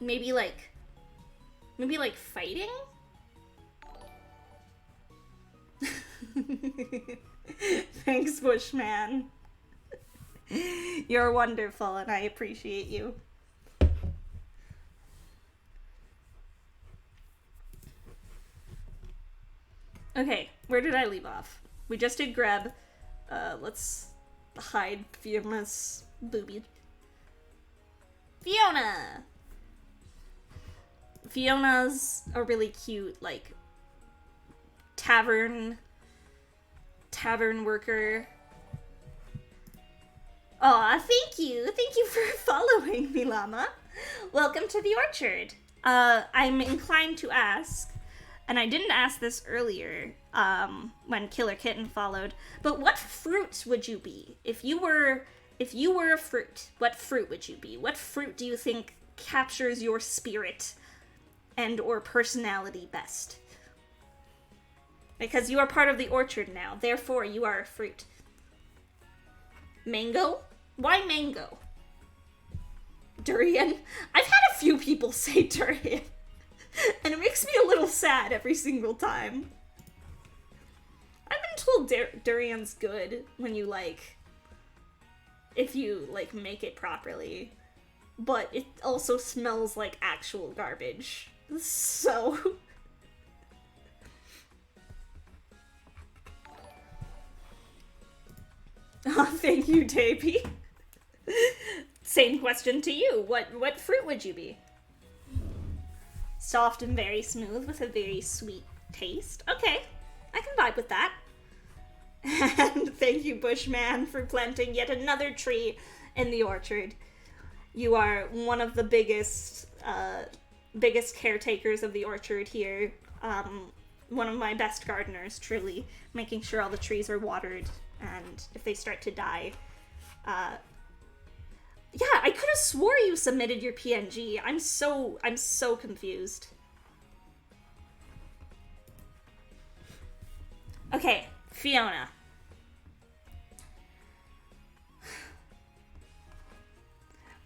Maybe like fighting? Thanks, Bushman. You're wonderful and I appreciate you. Okay, where did I leave off? We just did Greb. Let's hide Fiona's booby. Fiona! Fiona's a really cute, like, tavern worker. Aw, thank you. Thank you for following me, Llama. Welcome to the orchard. I'm inclined to ask, and I didn't ask this earlier, when Killer Kitten followed, but what fruit would you be? If you were a fruit, what fruit would you be? What fruit do you think captures your spirit and or personality best? Because you are part of the orchard now, therefore you are a fruit. Mango? Why mango? Durian? I've had a few people say durian, and it makes me a little sad every single time. I've been told durian's good when you, like, if you, like, make it properly, but it also smells like actual garbage, so... Oh, thank you, Davey. Same question to you. What fruit would you be? Soft and very smooth with a very sweet taste. Okay, I can vibe with that. And thank you, Bushman, for planting yet another tree in the orchard. You are one of the biggest caretakers of the orchard here. One of my best gardeners, truly, making sure all the trees are watered, and if they start to die, yeah, I could have swore you submitted your PNG. I'm so confused. Okay, Fiona.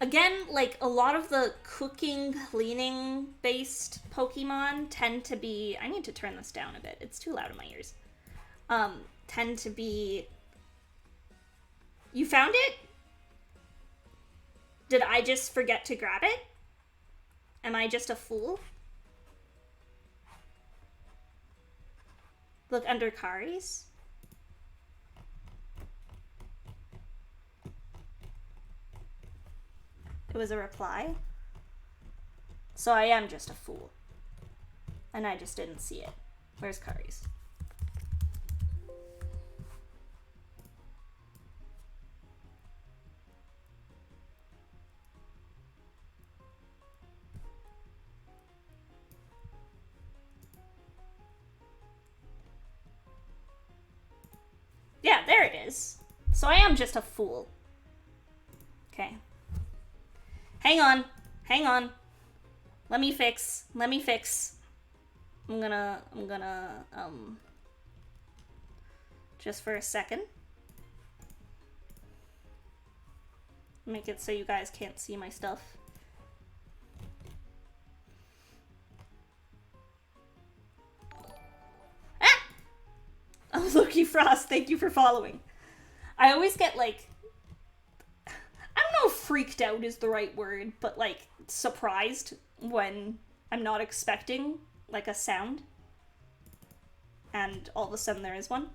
Again, like, a lot of the cooking, cleaning-based Pokemon tend to be... I need to turn this down a bit. It's too loud in my ears. Tend to be... You found it? Did I just forget to grab it? Am I just a fool? Look under Kari's. It was a reply. So I am just a fool. And I just didn't see it. Where's Kari's? Yeah, there it is. So I am just a fool. Okay. Hang on. Hang on. Let me fix. I'm gonna, just for a second. Make it so you guys can't see my stuff. Ah! Oh, look, Frost, thank you for following. I always get, like, I don't know if freaked out is the right word, but, like, surprised when I'm not expecting, like, a sound. And all of a sudden there is one.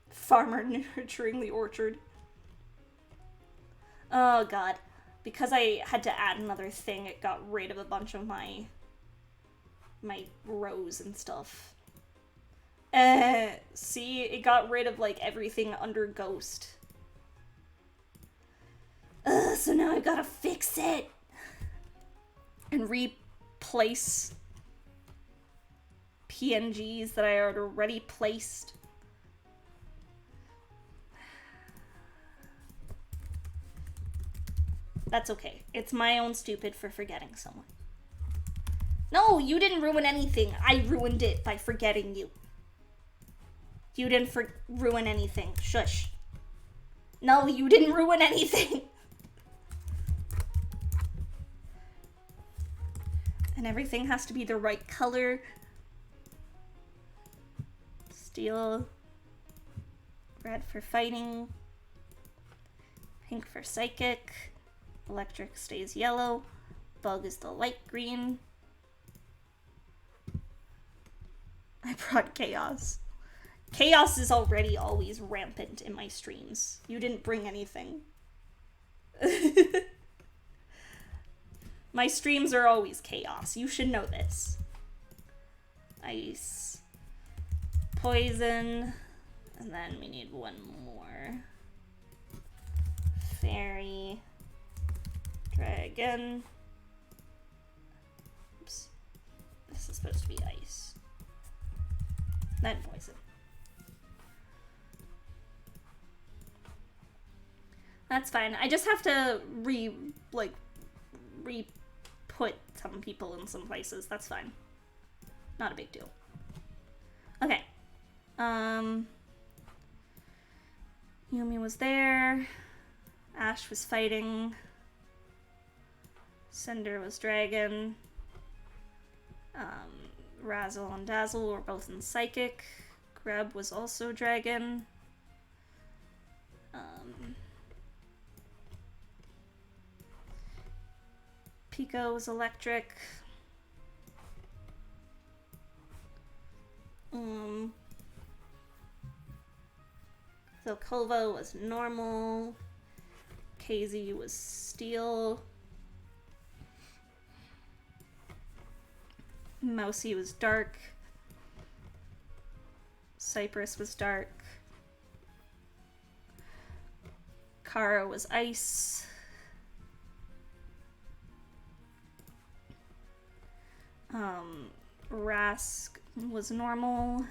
Farmer nurturing the orchard. Oh god. Because I had to add another thing, it got rid of a bunch of my rows and stuff. See? It got rid of, like, everything under Ghost. So now I gotta fix it! And replace PNGs that I had already placed. That's okay. It's my own stupid for forgetting someone. No, you didn't ruin anything. I ruined it by forgetting you. You didn't ruin anything. Shush. No, you didn't ruin anything. And everything has to be the right color. Steel. Red for fighting. Pink for psychic. Electric stays yellow. Bug is the light green. I brought chaos. Chaos is already always rampant in my streams. You didn't bring anything. My streams are always chaos. You should know this. Ice. Poison. And then we need one more. Fairy. Dragon. Oops. This is supposed to be ice. Then poison. That's fine. I just have to re-put some people in some places. That's fine. Not a big deal. Okay. Yumi was there. Ash was fighting. Cinder was dragon. Razzle and Dazzle were both in psychic. Grub was also dragon. Pico was electric. Zilkova was normal. KZ was steel. Mousy was dark. Cypress was dark. Kara was ice. Rask was normal.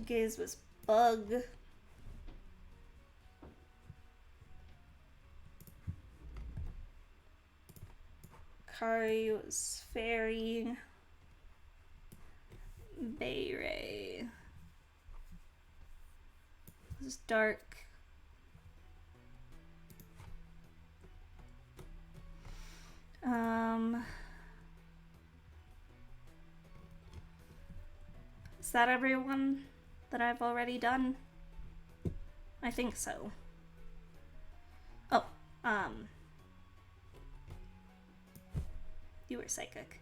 Giz was bug. Kari was fairy. Beyray was dark. Is that everyone that I've already done? I think so. Oh, you were psychic.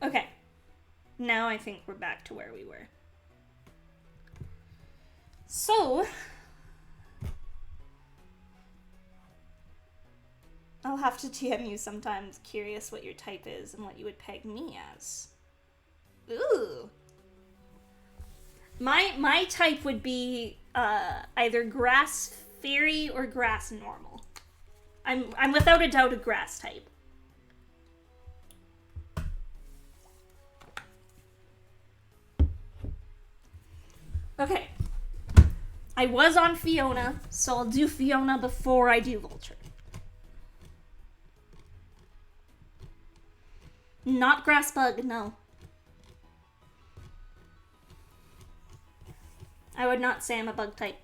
Okay. Now I think we're back to where we were. So, I'll have to TM you sometimes, curious what your type is and what you would peg me as. Ooh. My type would be either grass fairy or grass normal. I'm without a doubt a grass type. Okay. I was on Fiona, so I'll do Fiona before I do Vulture. Not grass bug, no. I would not say I'm a bug type.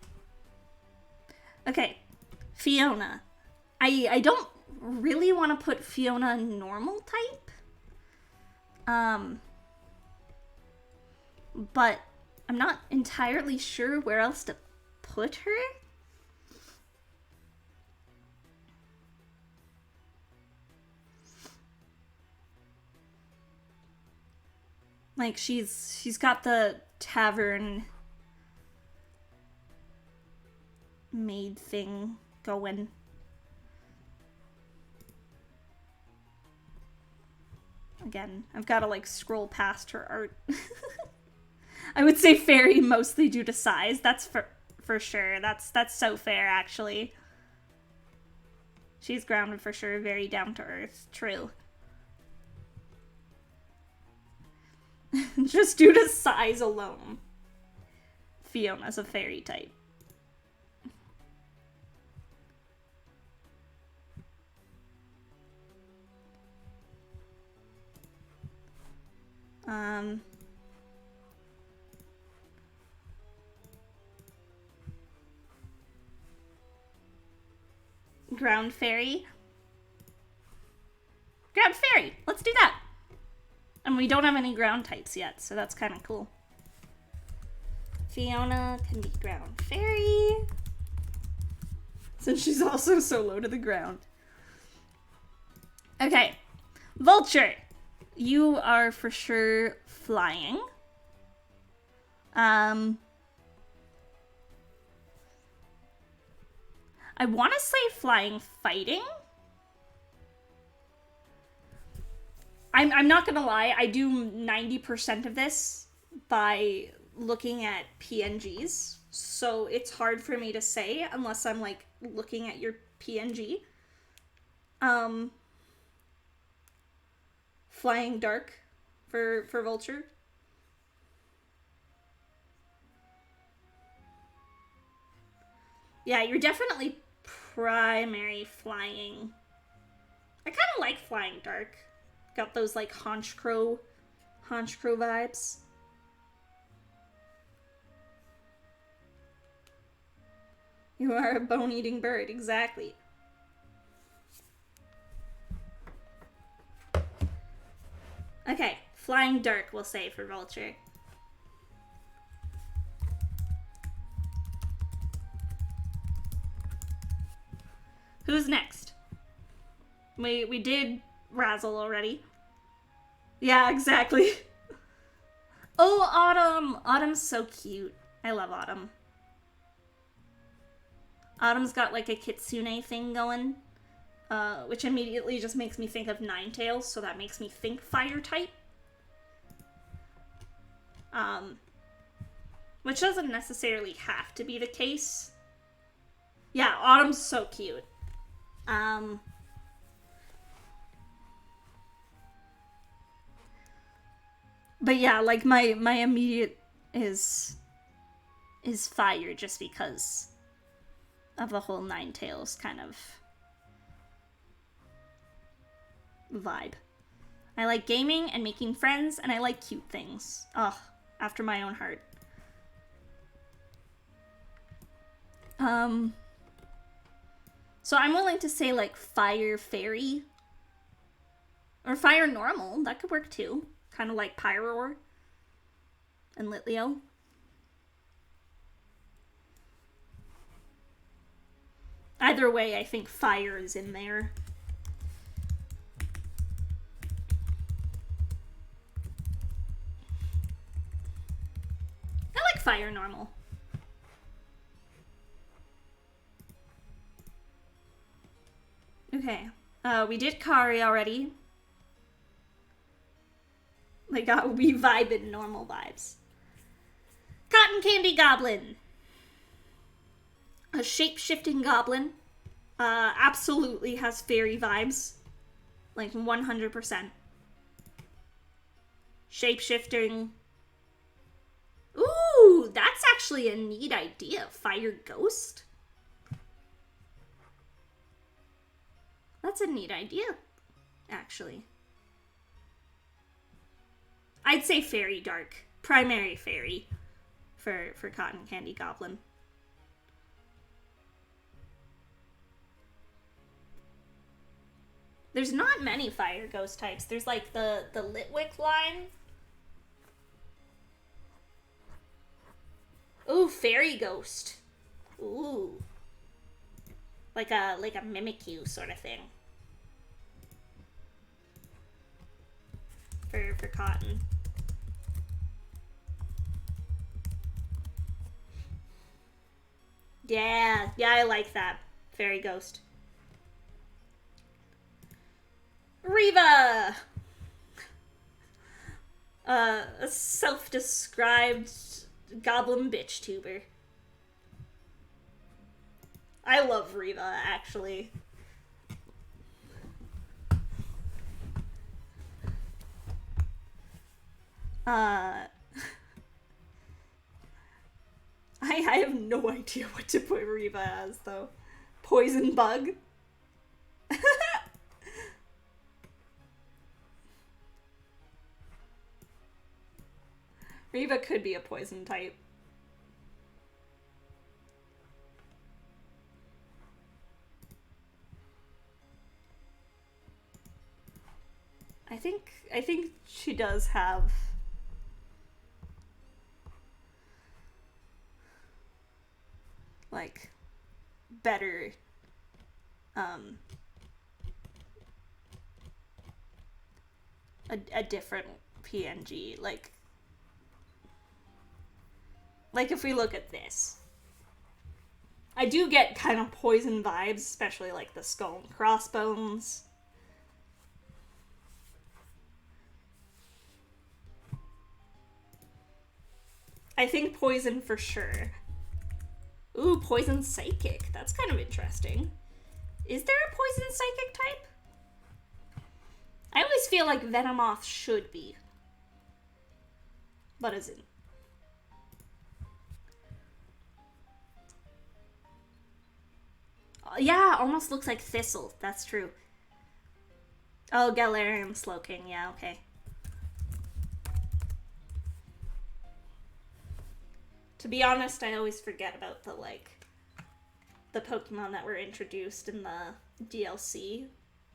Okay, Fiona. I don't really want to put Fiona normal type. But I'm not entirely sure where else to put her. Like, she's got the tavern maid thing going. Again, I've got to, like, scroll past her art. I would say fairy mostly due to size. That's for sure. That's so fair, actually. She's grounded for sure. Very down to earth. True. Just due to size alone, Fiona's a fairy type. Ground fairy. Ground fairy. Let's do that. And we don't have any ground types yet, so that's kind of cool. Fiona can be ground fairy, since she's also so low to the ground. Okay, Vulture. You are for sure flying. I want to say flying fighting. I'm not gonna lie, I do 90% of this by looking at PNGs, so it's hard for me to say unless I'm, like, looking at your PNG. Flying dark for Vulture. Yeah, you're definitely primary flying. I kind of like flying dark. Got those, like, haunch crow vibes. You are a bone-eating bird, exactly. Okay, flying dark, we'll say, for Vulture. Who's next? We did Razzle already. Yeah, exactly. Oh, Autumn! Autumn's so cute. I love Autumn. Autumn's got, like, a kitsune thing going, which immediately just makes me think of Ninetales, so that makes me think fire type. Which doesn't necessarily have to be the case. Yeah, Autumn's so cute. But yeah, like, my immediate is fire, just because of the whole Ninetales kind of vibe. I like gaming and making friends, and I like cute things. Ugh, after my own heart. So I'm willing to say, like, fire fairy. Or fire normal. That could work too. Kind of like Pyroar and Litleo. Either way, I think fire is in there. I like fire normal. Okay. We did Kari already. Like, we vibe in normal vibes. Cotton Candy Goblin. A shape-shifting goblin. Absolutely has fairy vibes. Like, 100%. Shape-shifting. Ooh, that's actually a neat idea. Fire Ghost. That's a neat idea, actually. I'd say fairy dark. Primary fairy. for Cotton Candy Goblin. There's not many fire ghost types. There's like the Litwick line. Ooh, fairy ghost. Ooh. Like a Mimikyu sort of thing. For Cotton. Yeah, I like that. Fairy ghost. Reva! A self-described goblin bitch tuber. I love Reva, actually. I have no idea what to put Reva as, though. Poison bug? Reva could be a poison type. I think she does have like better a different PNG, like if we look at this, I do get kind of poison vibes, especially like the skull and crossbones. I think poison for sure. Ooh, poison psychic. That's kind of interesting. Is there a poison psychic type? I always feel like Venomoth should be. But isn't. Yeah, almost looks like Thistle. That's true. Oh, Galarian Slowking. Yeah, okay. To be honest, I always forget about the Pokemon that were introduced in the DLC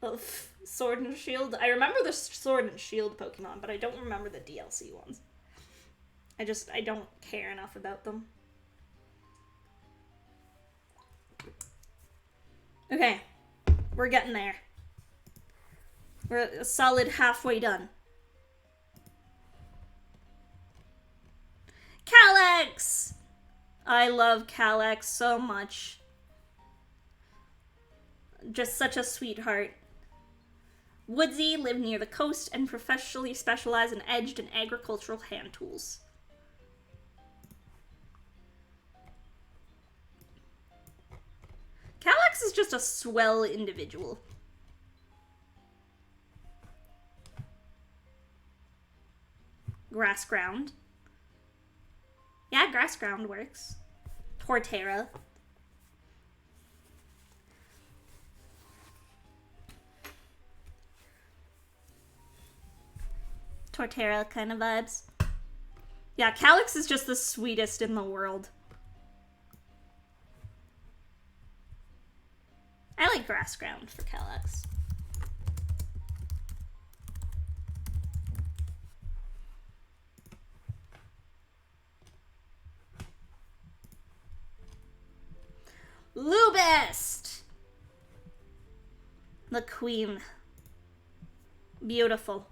of Sword and Shield. I remember the Sword and Shield Pokemon, but I don't remember the DLC ones. I don't care enough about them. Okay, we're getting there. We're a solid halfway done. Calyx! I love Calyx so much. Just such a sweetheart. Woodsy, live near the coast, and professionally specialize in edged and agricultural hand tools. Calyx is just a swell individual. Grass ground. Yeah, grass ground works. Torterra. Torterra kind of vibes. Yeah, Calyx is just the sweetest in the world. I like grass ground for Calyx. Lubest! The queen. Beautiful.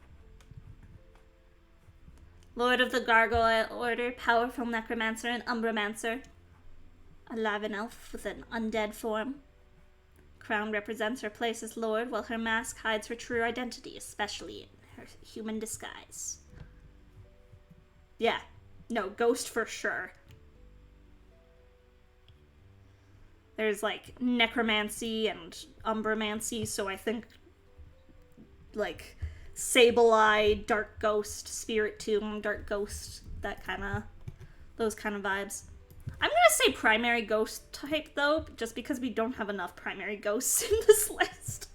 Lord of the Gargoyle Order, powerful necromancer and umbramancer. A Lavan elf with an undead form. Crown represents her place as lord, while her mask hides her true identity, especially in her human disguise. Yeah. No, ghost for sure. There's, like, necromancy and umbramancy, so I think, like, Sableye, Dark Ghost, Spirit Tomb, Dark Ghost, those kind of vibes. I'm gonna say primary ghost type, though, just because we don't have enough primary ghosts in this list.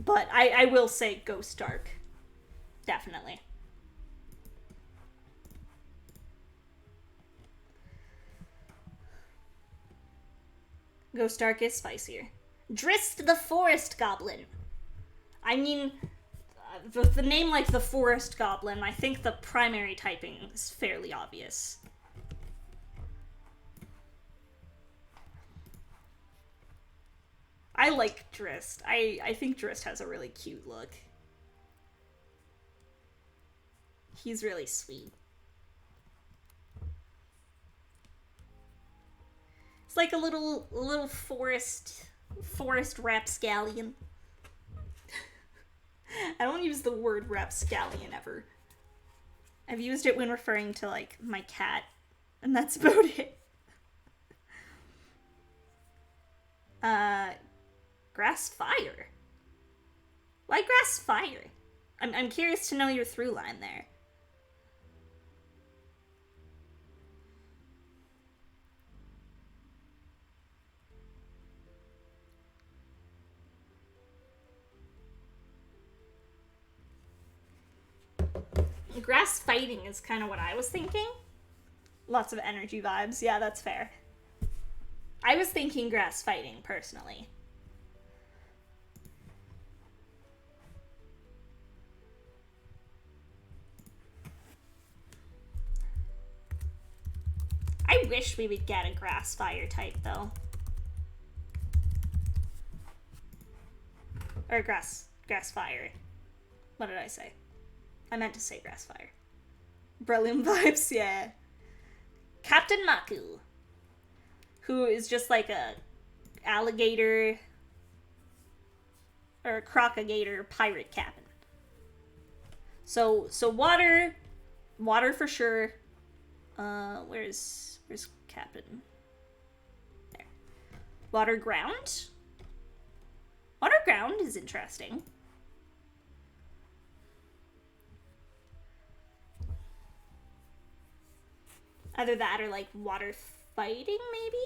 But I will say Ghost Dark. Definitely. Ghost Dark is spicier. Drist the Forest Goblin. I mean, with the name like the Forest Goblin, I think the primary typing is fairly obvious. I like Drist. I think Drist has a really cute look. He's really sweet. It's like a little forest rapscallion. I don't use the word rapscallion ever. I've used it when referring to like my cat, and that's about it. Grass fire. Why grass fire? I'm curious to know your through line there. Grass fighting is kind of what I was thinking. Lots of energy vibes. Yeah, that's fair. I was thinking grass fighting, personally. I wish we would get a grass fire type, though. Or grass fire. What did I say? I meant to say grass fire. Brilliant vibes, yeah. Captain Maku, who is just like a alligator or a crocagator pirate captain. So water for sure. Where's Captain? There. Water ground. Water ground is interesting. Either that or, like, water fighting, maybe?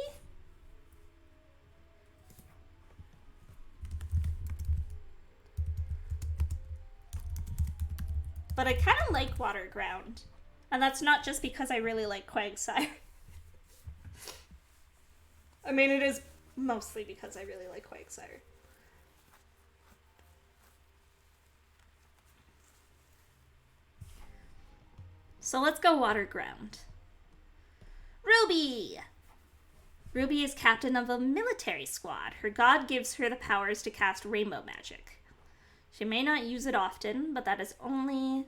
But I kind of like water ground. And that's not just because I really like Quagsire. I mean, it is mostly because I really like Quagsire. So let's go water ground. Ruby! Ruby is captain of a military squad. Her god gives her the powers to cast rainbow magic. She may not use it often, but that is only...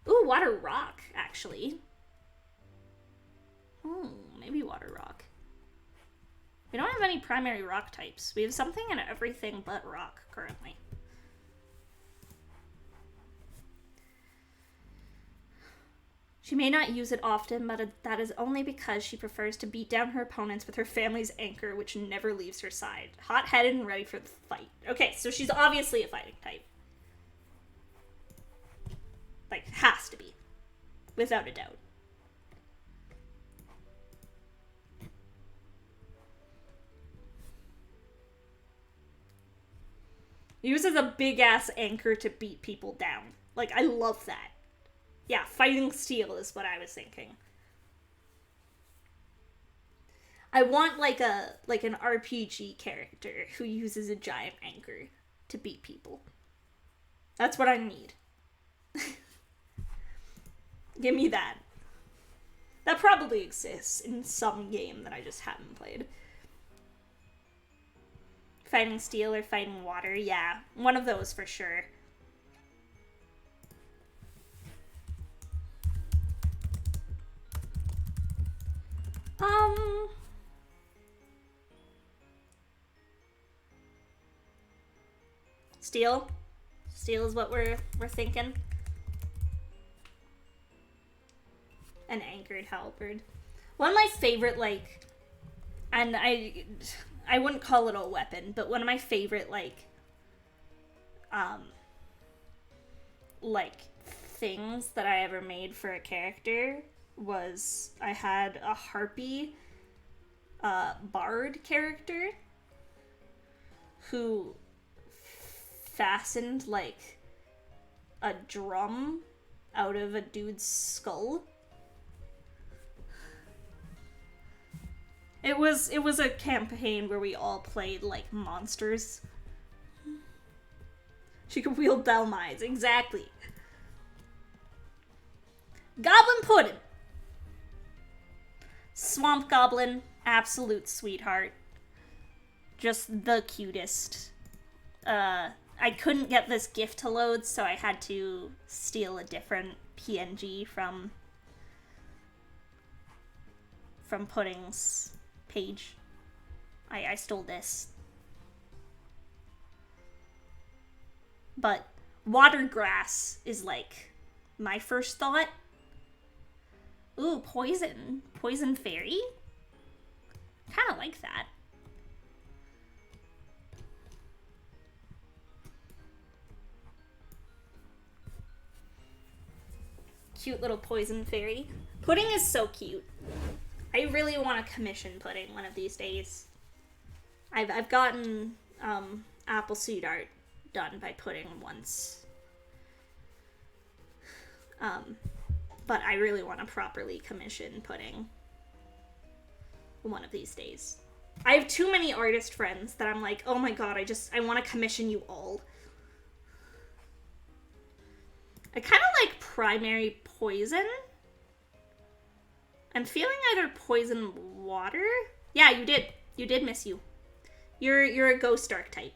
Ooh, water rock, actually. Ooh, maybe water rock. We don't have any primary rock types. We have something and everything but rock currently. She may not use it often, but that is only because she prefers to beat down her opponents with her family's anchor, which never leaves her side. Hot-headed and ready for the fight. Okay, so she's obviously a fighting type. Like, has to be. Without a doubt. Uses a big-ass anchor to beat people down. Like, I love that. Yeah, fighting steel is what I was thinking. I want like an RPG character who uses a giant anchor to beat people. That's what I need. Give me that. That probably exists in some game that I just haven't played. Fighting steel or fighting water, yeah. One of those for sure. Steel? Steel is what we're thinking. An anchored halberd. One of my favorite, like, and I wouldn't call it a weapon, but one of my favorite, like things that I ever made for a character was I had a harpy bard character who fastened like a drum out of a dude's skull. It was a campaign where we all played like monsters. She could wield Belmides, exactly. Goblin Puddin'. Swamp Goblin, absolute sweetheart. Just the cutest. I couldn't get this GIF to load, so I had to steal a different PNG from Pudding's page. I stole this. But Watergrass is like my first thought. Ooh, Poison. Poison Fairy? Kinda like that. Cute little Poison Fairy. Pudding is so cute. I really want to commission Pudding one of these days. I've gotten Appleseed art done by Pudding once. But I really want to properly commission Pudding one of these days. I have too many artist friends that I'm like, oh my god, I want to commission you all. I kind of like Primary Poison. I'm feeling either Poison Water. Yeah, you did. You did, miss you. You're a Ghost Dark type.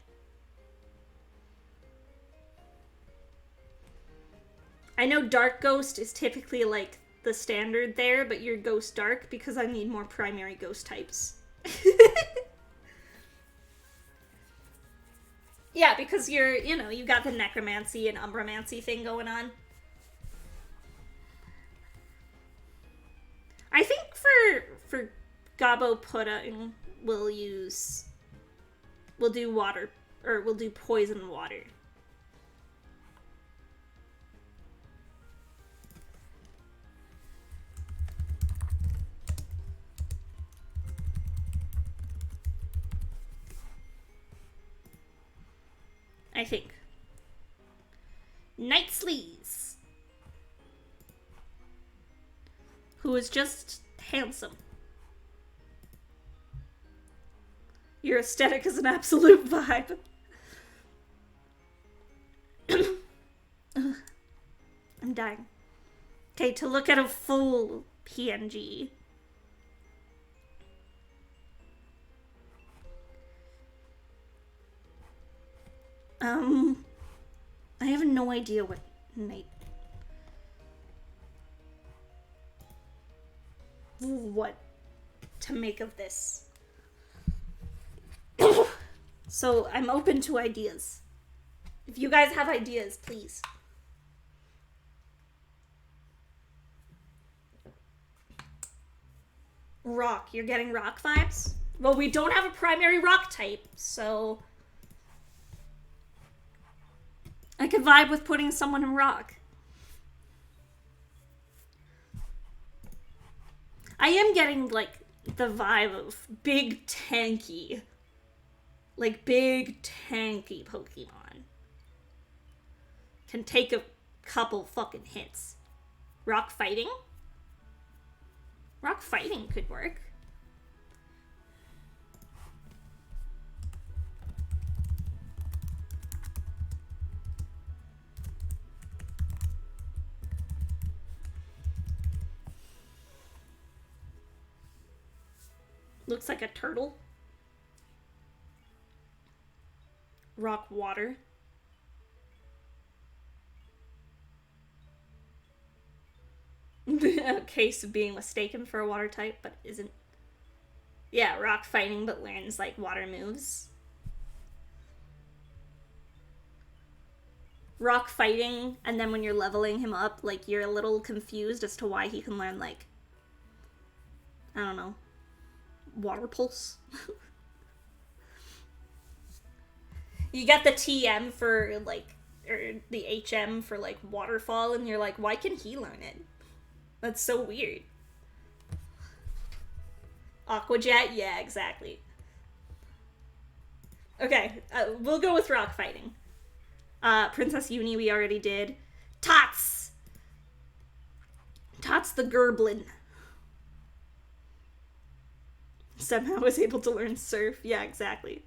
I know Dark Ghost is typically like the standard there, but you're Ghost Dark because I need more primary ghost types. Yeah, because you got the necromancy and umbromancy thing going on. I think for Gobbo Pudding, we'll do water, or we'll do poison water. I think. Night Sleaze, who is just handsome. Your aesthetic is an absolute vibe. I'm dying. Okay, to look at a full PNG. I have no idea what to make of this. So I'm open to ideas. If you guys have ideas, please. Rock. You're getting rock vibes? Well, we don't have a primary rock type, so I could vibe with putting someone in rock. I am getting, like, the vibe of big tanky. Like, big tanky Pokemon. Can take a couple fucking hits. Rock fighting? Rock fighting could work. Looks like a turtle. Rock water. A case of being mistaken for a water type, but isn't. Yeah, rock fighting, but learns, like, water moves. Rock fighting, and then when you're leveling him up, like, you're a little confused as to why he can learn, like, I don't know, water pulse. You get the TM for, like, or the HM for, like, waterfall, and you're like, why can he learn it? That's so weird. Aquajet? Yeah, exactly. Okay, we'll go with rock fighting. Princess Uni we already did. Tots! Tots the Gerblin. Somehow was able to learn surf. Yeah, exactly.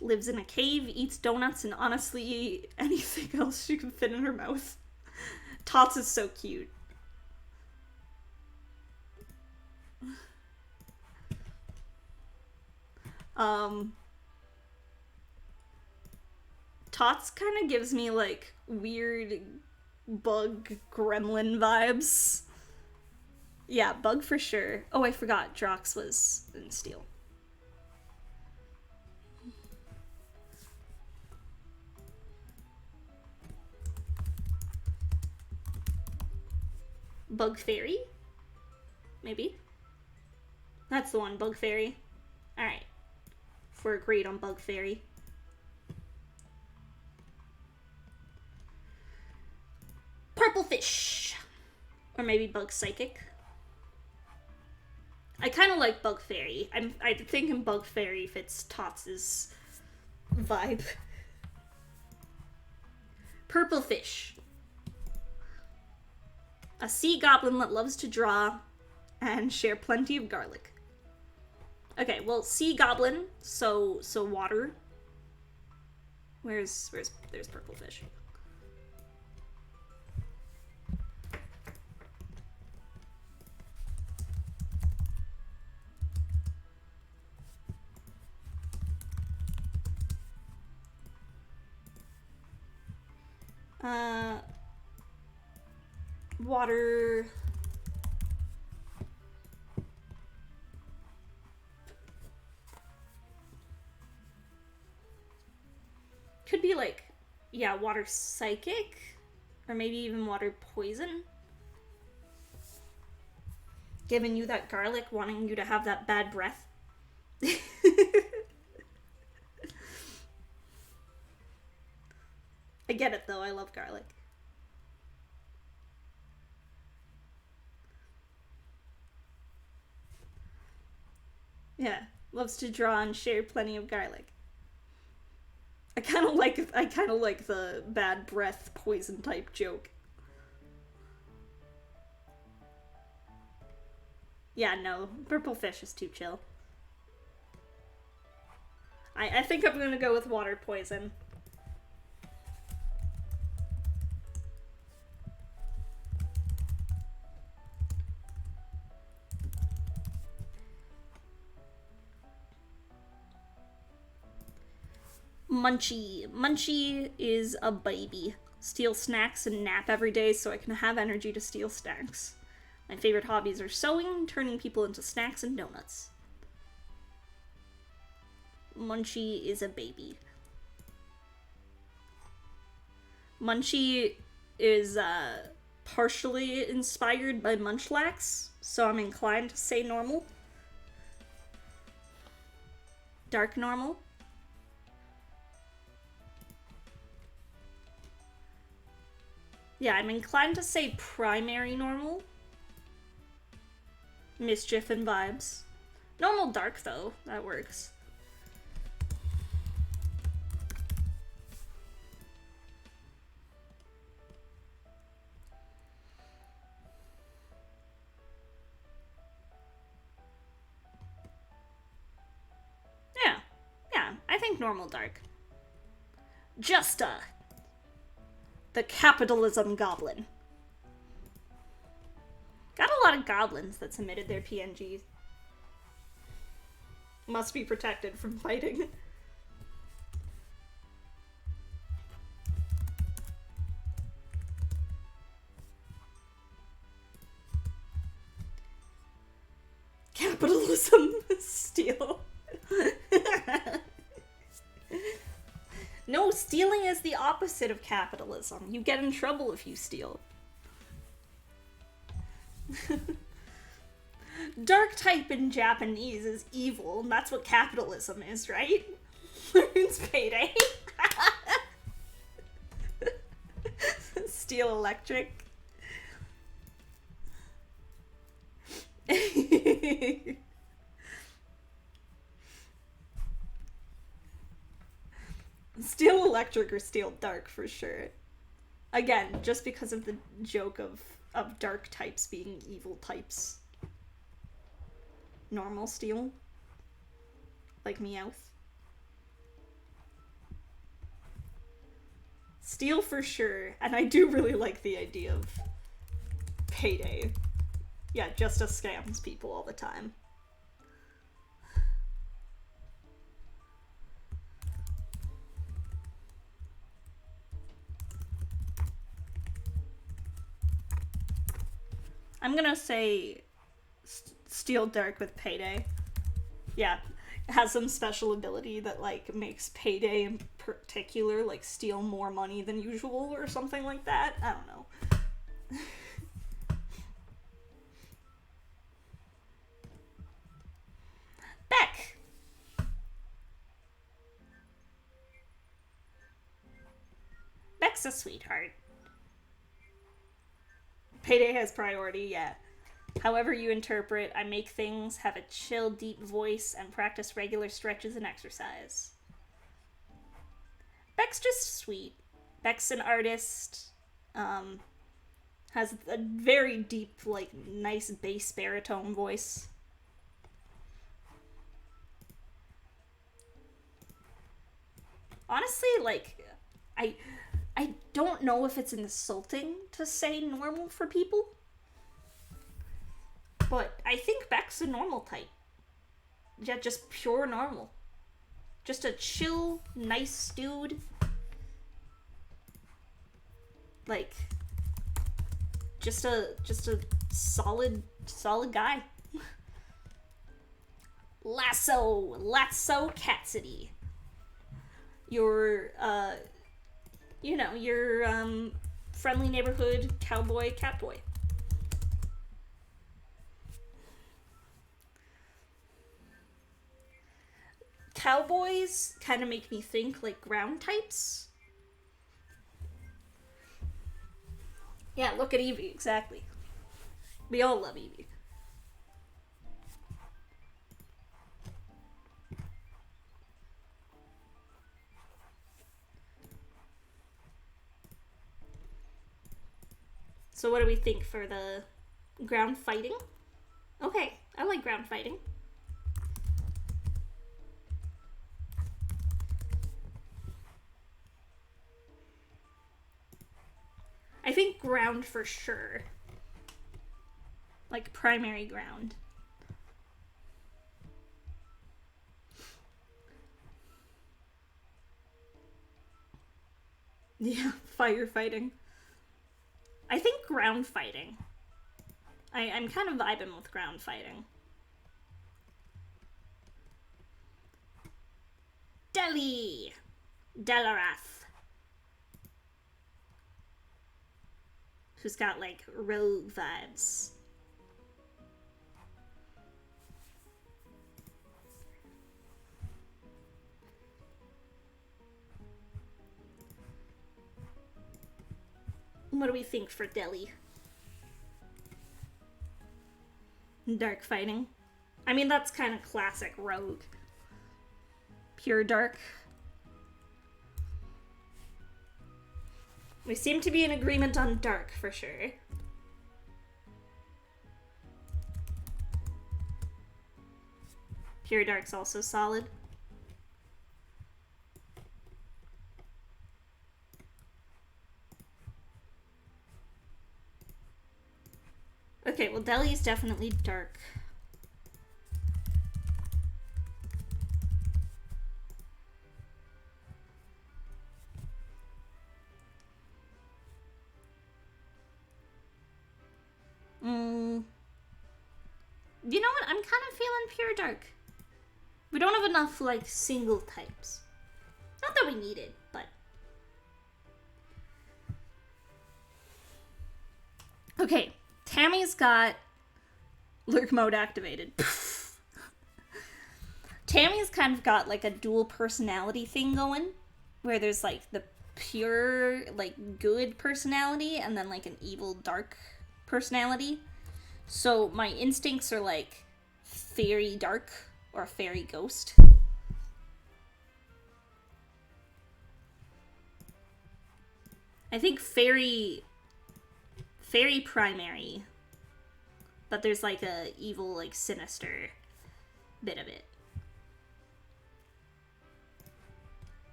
Lives in a cave, eats donuts, and honestly anything else she can fit in her mouth. Tots is so cute. Tots kind of gives me like weird bug gremlin vibes. Yeah, bug for sure. Oh, I forgot Drox was in steel. Bug Fairy? Maybe? That's the one, Bug Fairy. Alright. If we're agreed on Bug Fairy. Purple Fish! Or maybe Bug Psychic. I kind of like Bug Fairy. I think Bug Fairy fits Tots' vibe. Purple Fish. A sea goblin that loves to draw and share plenty of garlic. Okay, well, sea goblin, so water. There's Purple Fish. Water. Could be like, yeah, water psychic, or maybe even water poison. Giving you that garlic, wanting you to have that bad breath. I get it though, I love garlic. Yeah, loves to draw and share plenty of garlic. I kind of like the bad breath poison type joke. Yeah, no, Purple Fish is too chill. I think I'm gonna go with water poison. Munchie. Munchie is a baby. Steal snacks and nap every day so I can have energy to steal snacks. My favorite hobbies are sewing, turning people into snacks, and donuts. Munchie is a baby. Munchie is partially inspired by Munchlax, so I'm inclined to say normal. Dark normal. Yeah, I'm inclined to say primary normal. Mischief and vibes. Normal dark, though. That works. Yeah, I think normal dark. Justa. The capitalism goblin. Got a lot of goblins that submitted their PNGs. Must be protected from fighting. Capitalism steal. No, stealing is the opposite of capitalism. You get in trouble if you steal. Dark type in Japanese is evil, and that's what capitalism is, right? It's payday. Steal electric. Steel electric or steel dark for sure. Again, just because of the joke of dark types being evil types. Normal steel. Like Meowth. Steel for sure, and I do really like the idea of Payday. Yeah, just as scams people all the time. I'm gonna say Steel Dark with Payday. Yeah, it has some special ability that like makes Payday in particular like steal more money than usual or something like that. I don't know. Beck! Beck's a sweetheart. Payday has priority, yeah. However you interpret, I make things, have a chill, deep voice, and practice regular stretches and exercise. Beck's just sweet. Beck's an artist, has a very deep, like, nice bass baritone voice. Honestly, like, I don't know if it's insulting to say normal for people. But I think Beck's a normal type. Yeah, just pure normal. Just a chill, nice dude. Like, just a solid guy. Lasso Cassidy. Your friendly neighborhood cowboy catboy. Cowboys kind of make me think like ground types. Yeah, look at Eevee, exactly. We all love Eevee. So what do we think for the ground fighting? Okay, I like ground fighting. I think ground for sure. Like primary ground. Yeah, firefighting. I think ground fighting. I'm kind of vibing with ground fighting. Deli! Delarath. Who's got like rogue vibes. What do we think for Deli? Dark fighting. I mean, that's kind of classic rogue. Pure dark. We seem to be in agreement on dark for sure. Pure dark's also solid. Okay, well, Deli's definitely dark. You know what? I'm kind of feeling pure dark. We don't have enough, like, single types. Not that we need it, but... Okay, Tammy's got lurk mode activated. Tammy's kind of got, like, a dual personality thing going, where there's, like, the pure, like, good personality, and then, like, an evil, dark personality. So my instincts are like fairy dark or fairy ghost. I think fairy primary, but there's like a evil, like sinister bit of it.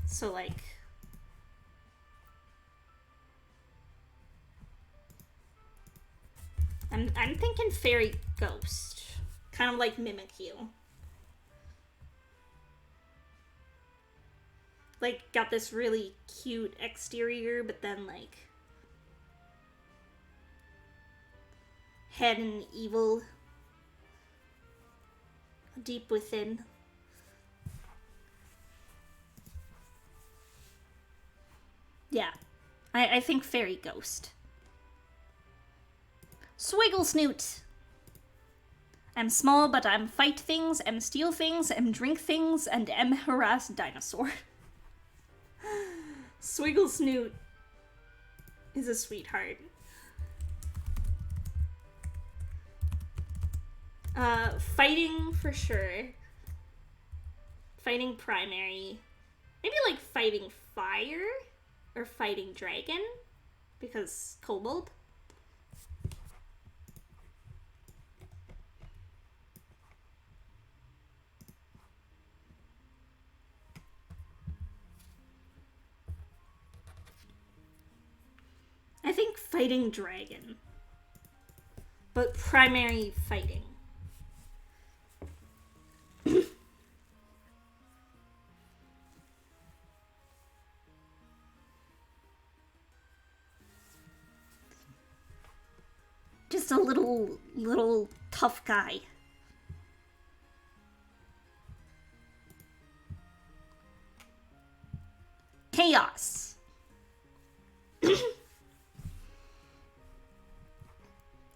So like I'm thinking fairy ghost, kind of like Mimikyu. Like got this really cute exterior, but then like had an evil deep within. Yeah, I think fairy ghost. Swiggle Snoot. I'm small, but I'm fight things, am steal things, am drink things, and am harass dinosaur. Swiggle Snoot is a sweetheart. Fighting for sure. Fighting primary. Maybe like fighting fire or fighting dragon because kobold. I think fighting dragon, but primary fighting. Just a little tough guy. Chaos.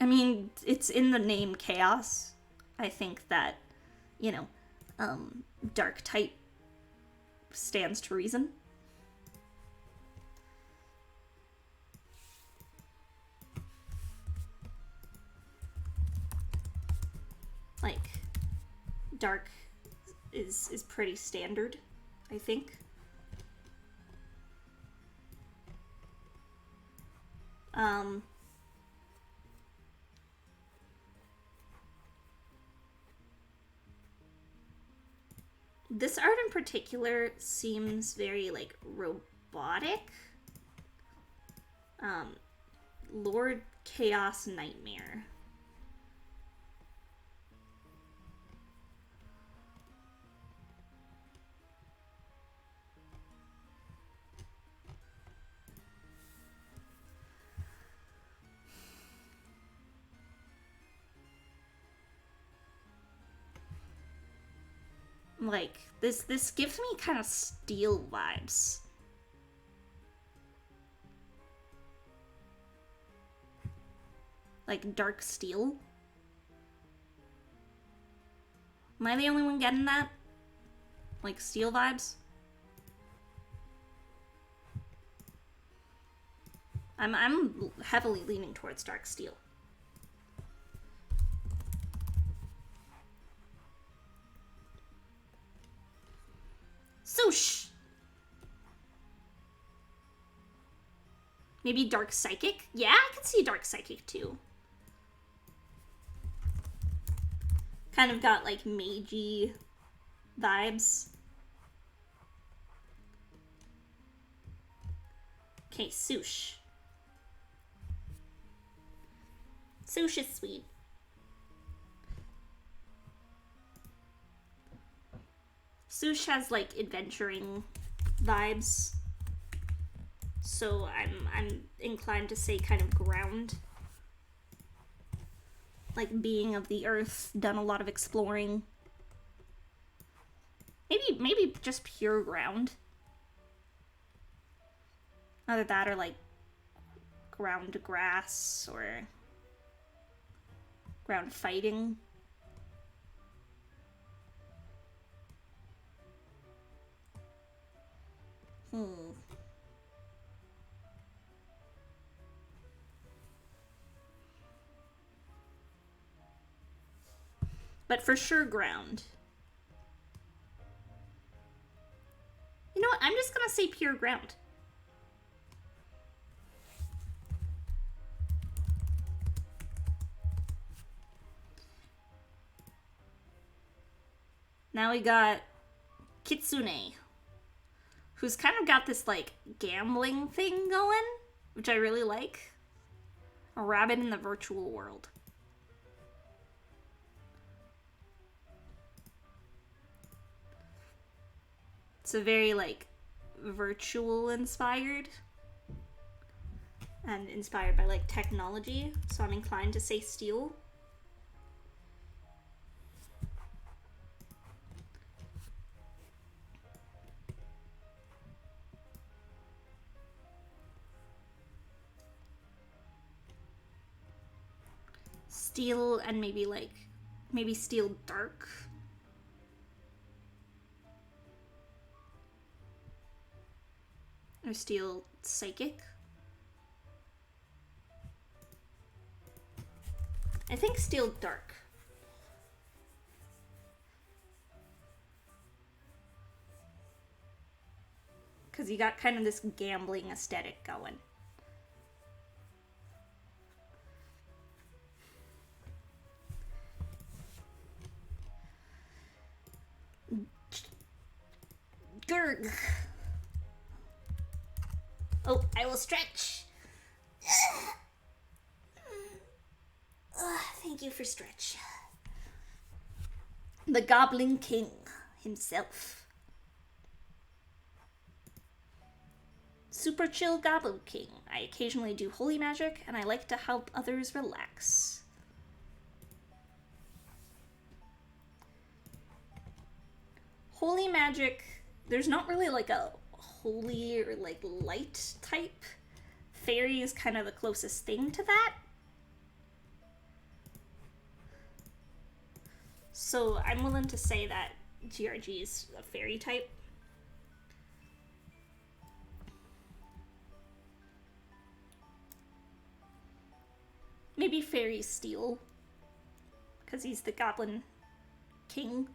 I mean, it's in the name chaos. I think that, you know, dark type stands to reason. Like, dark is pretty standard, I think. This art in particular seems very, like, robotic. Lord Chaos Nightmare. Like, this gives me kind of steel vibes. Like dark steel. Am I the only one getting that? Like steel vibes? I'm heavily leaning towards dark steel. Swoosh! Maybe dark psychic? Yeah, I can see dark psychic too. Kind of got like magey vibes. Okay, swoosh. Swoosh is sweet. Swoosh has like adventuring vibes, so I'm inclined to say kind of ground, like being of the earth, done a lot of exploring. Maybe just pure ground. Either that or like ground grass or ground fighting. But for sure ground. You know what? I'm just gonna say pure ground. Now we got Kitsune, who's kind of got this, like, gambling thing going, which I really like. A rabbit in the virtual world. It's a very, like, virtual inspired. And inspired by, like, technology, so I'm inclined to say steel. Steel and maybe steel dark. Or steel psychic. I think steel dark. Because you got kind of this gambling aesthetic going. Gurg. Oh, I will stretch. Thank you for stretch. The Goblin King himself. Super chill Goblin King. I occasionally do holy magic, and I like to help others relax. Holy magic, there's not really like a holy or like light type. Fairy is kind of the closest thing to that. So I'm willing to say that GRG is a fairy type. Maybe fairy steel, because he's the Goblin King.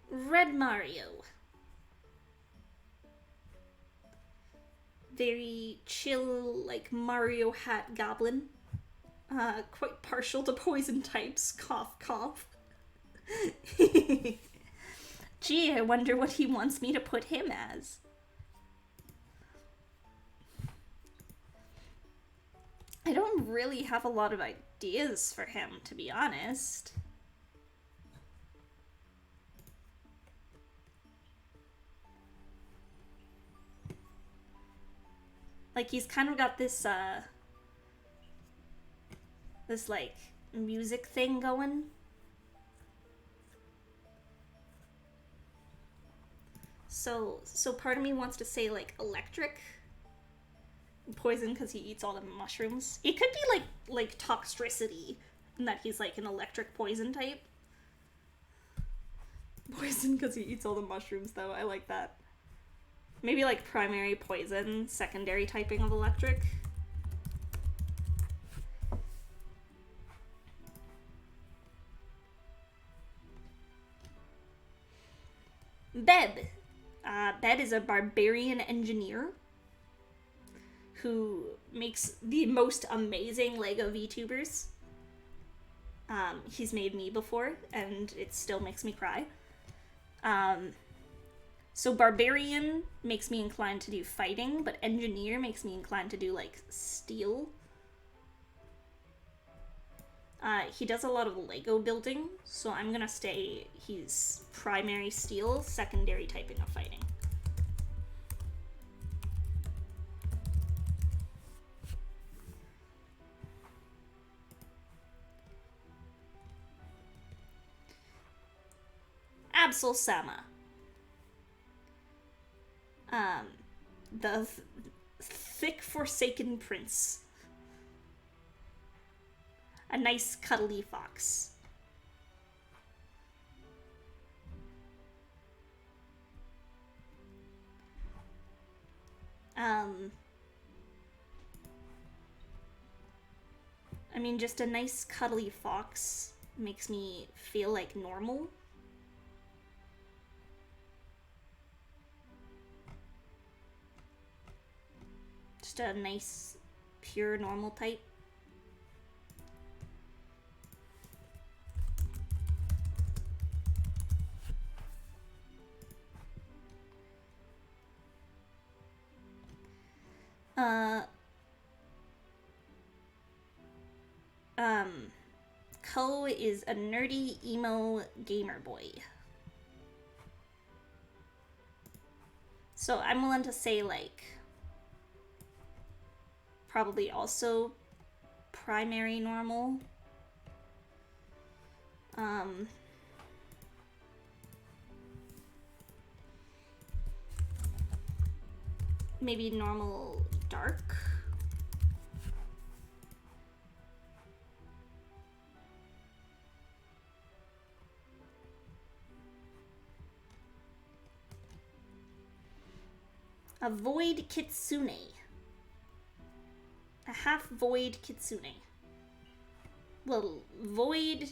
Red Mario. Very chill, like Mario hat goblin. Quite partial to poison types. Cough, cough. Gee, I wonder what he wants me to put him as. I don't really have a lot of ideas for him, to be honest. Like, he's kind of got this, this, like, music thing going. So part of me wants to say, like, electric. Poison because he eats all the mushrooms. It could be, like toxicity, and that he's, like, an electric poison type. Poison because he eats all the mushrooms, though. I like that. Maybe like primary poison, secondary typing of electric. Bed. Bed is a barbarian engineer who makes the most amazing Lego VTubers. He's made me before, and it still makes me cry. So Barbarian makes me inclined to do fighting, but Engineer makes me inclined to do, like, steel. He does a lot of Lego building, so I'm gonna say he's primary steel, secondary typing of fighting. Absol-sama. The thick Forsaken Prince. a nice cuddly fox. I mean, just a nice cuddly fox makes me feel like normal. Just a nice, pure normal type. Ko is a nerdy emo gamer boy. So I'm willing to say, like, probably also primary normal. Maybe normal dark. A void kitsune. A half void kitsune. Well, void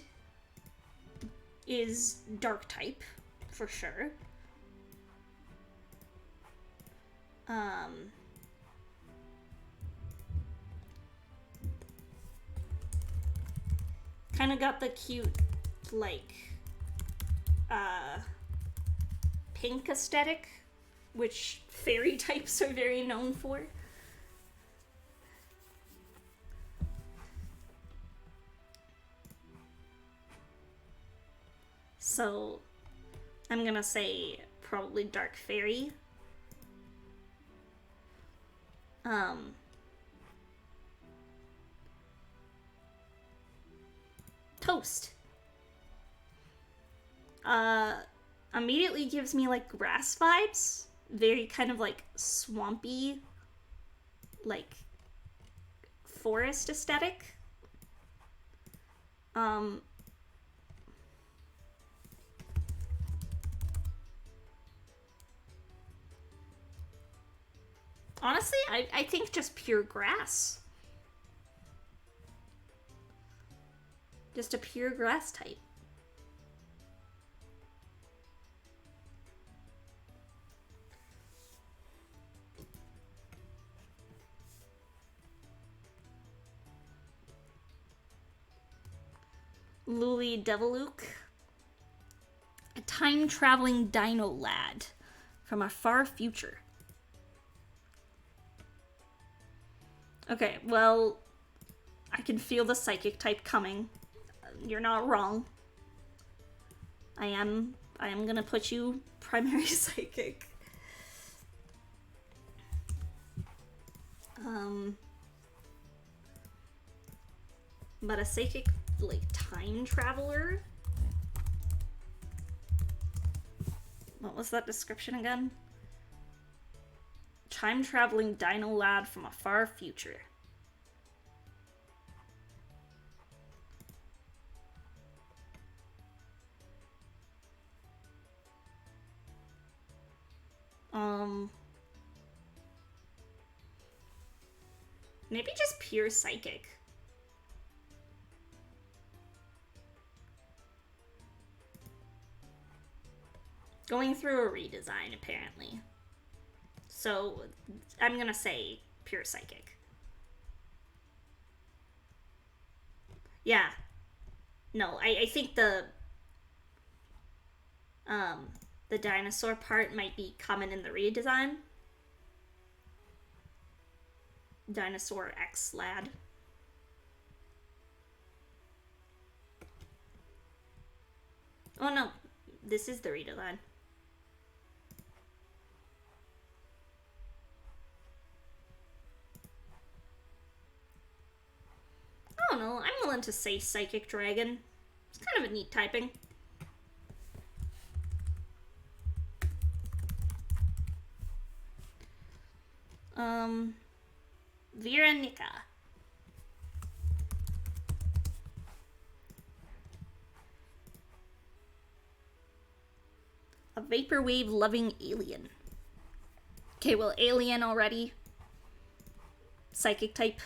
is dark type, for sure. Kind of got the cute, like, pink aesthetic, which fairy types are very known for. So I'm gonna say probably dark fairy. Toast. Immediately gives me like grass vibes. Very kind of like swampy, like forest aesthetic. Honestly, I think just pure grass. Just a pure grass type. Luli Deviluke. A time-traveling dino lad from a far future. Okay, well, I can feel the psychic type coming. You're not wrong. I am gonna put you primary psychic. But a psychic, like, time traveler? What was that description again? Time-traveling dino lad from a far future. Maybe just pure psychic. Going through a redesign, apparently. So, I'm gonna say pure psychic. Yeah. No, I think the dinosaur part might be common in the redesign. Dinosaur X lad. Oh no, this is the redesign. I don't know, I'm willing to say Psychic Dragon. It's kind of a neat typing. Veronica. A vaporwave loving alien. Okay, well, alien already. Psychic type.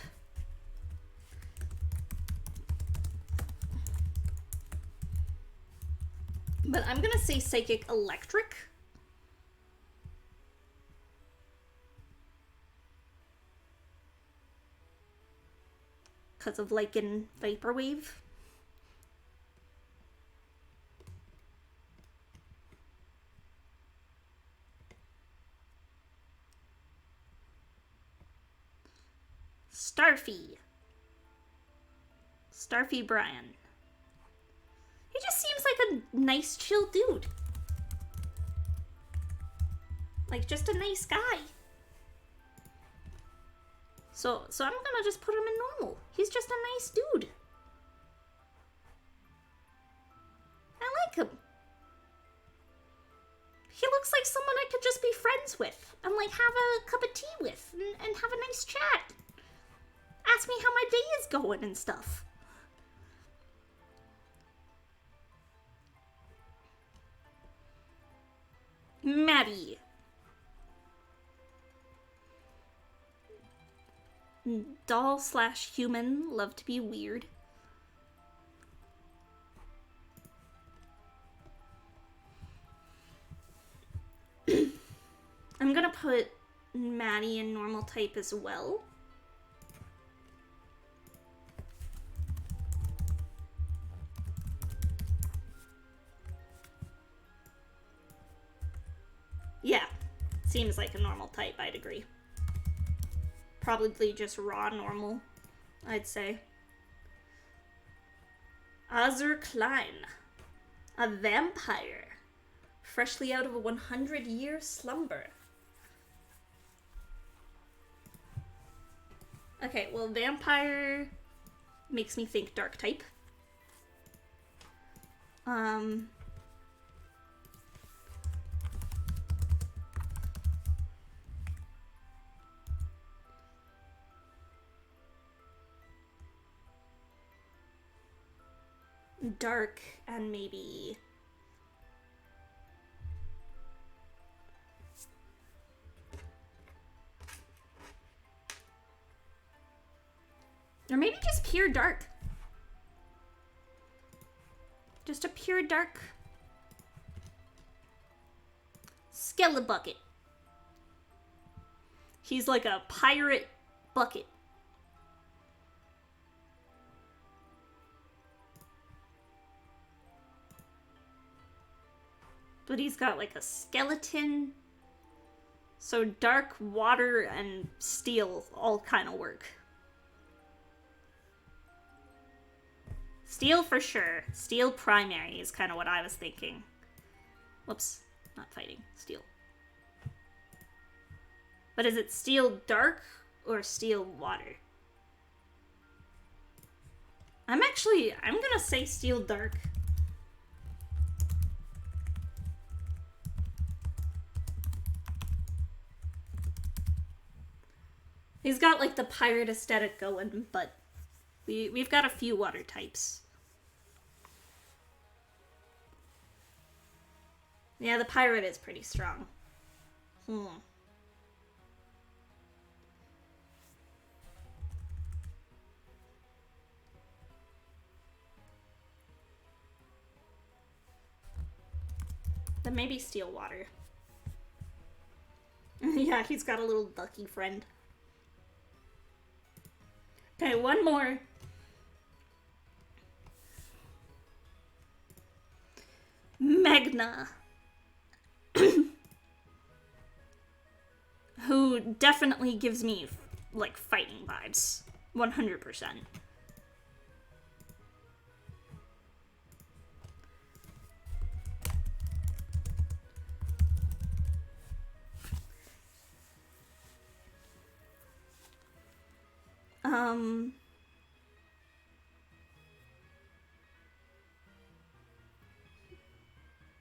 But I'm gonna say psychic electric. Because of like in vaporwave. Starfy Brian. He just seems like a nice, chill dude. Like, just a nice guy. So I'm gonna just put him in normal. He's just a nice dude. I like him. He looks like someone I could just be friends with and like have a cup of tea with and have a nice chat. Ask me how my day is going and stuff. Maddie. Doll/human, love to be weird. I'm gonna put Maddie in normal type as well. Yeah, seems like a normal type, I'd agree. Probably just raw normal, I'd say. Azur Klein, a vampire, freshly out of a 100-year slumber. Okay, well, vampire makes me think dark type. Dark and maybe or maybe just pure dark. Just a pure dark Skelebucket. He's like a pirate bucket. But he's got like a skeleton. So dark, water, and steel all kind of work. Steel for sure. Steel primary is kind of what I was thinking. Whoops, not fighting. Steel. But is it steel dark or steel water? I'm gonna say steel dark. He's got like the pirate aesthetic going, but we've got a few water types. Yeah, the pirate is pretty strong. Then maybe steel water. Yeah, he's got a little ducky friend. Okay, one more. Magna. Who definitely gives me, like, fighting vibes. 100%.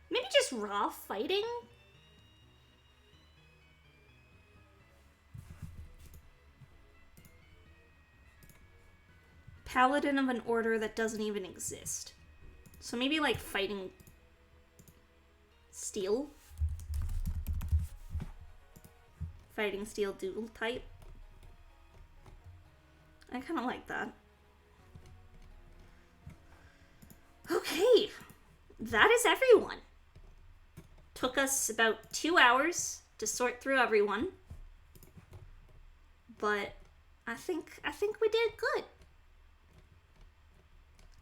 Maybe just raw fighting? Paladin of an order that doesn't even exist. So maybe like fighting steel? Fighting steel dual type. I kind of like that. Okay, that is everyone. Took us about 2 hours to sort through everyone, but I think we did good.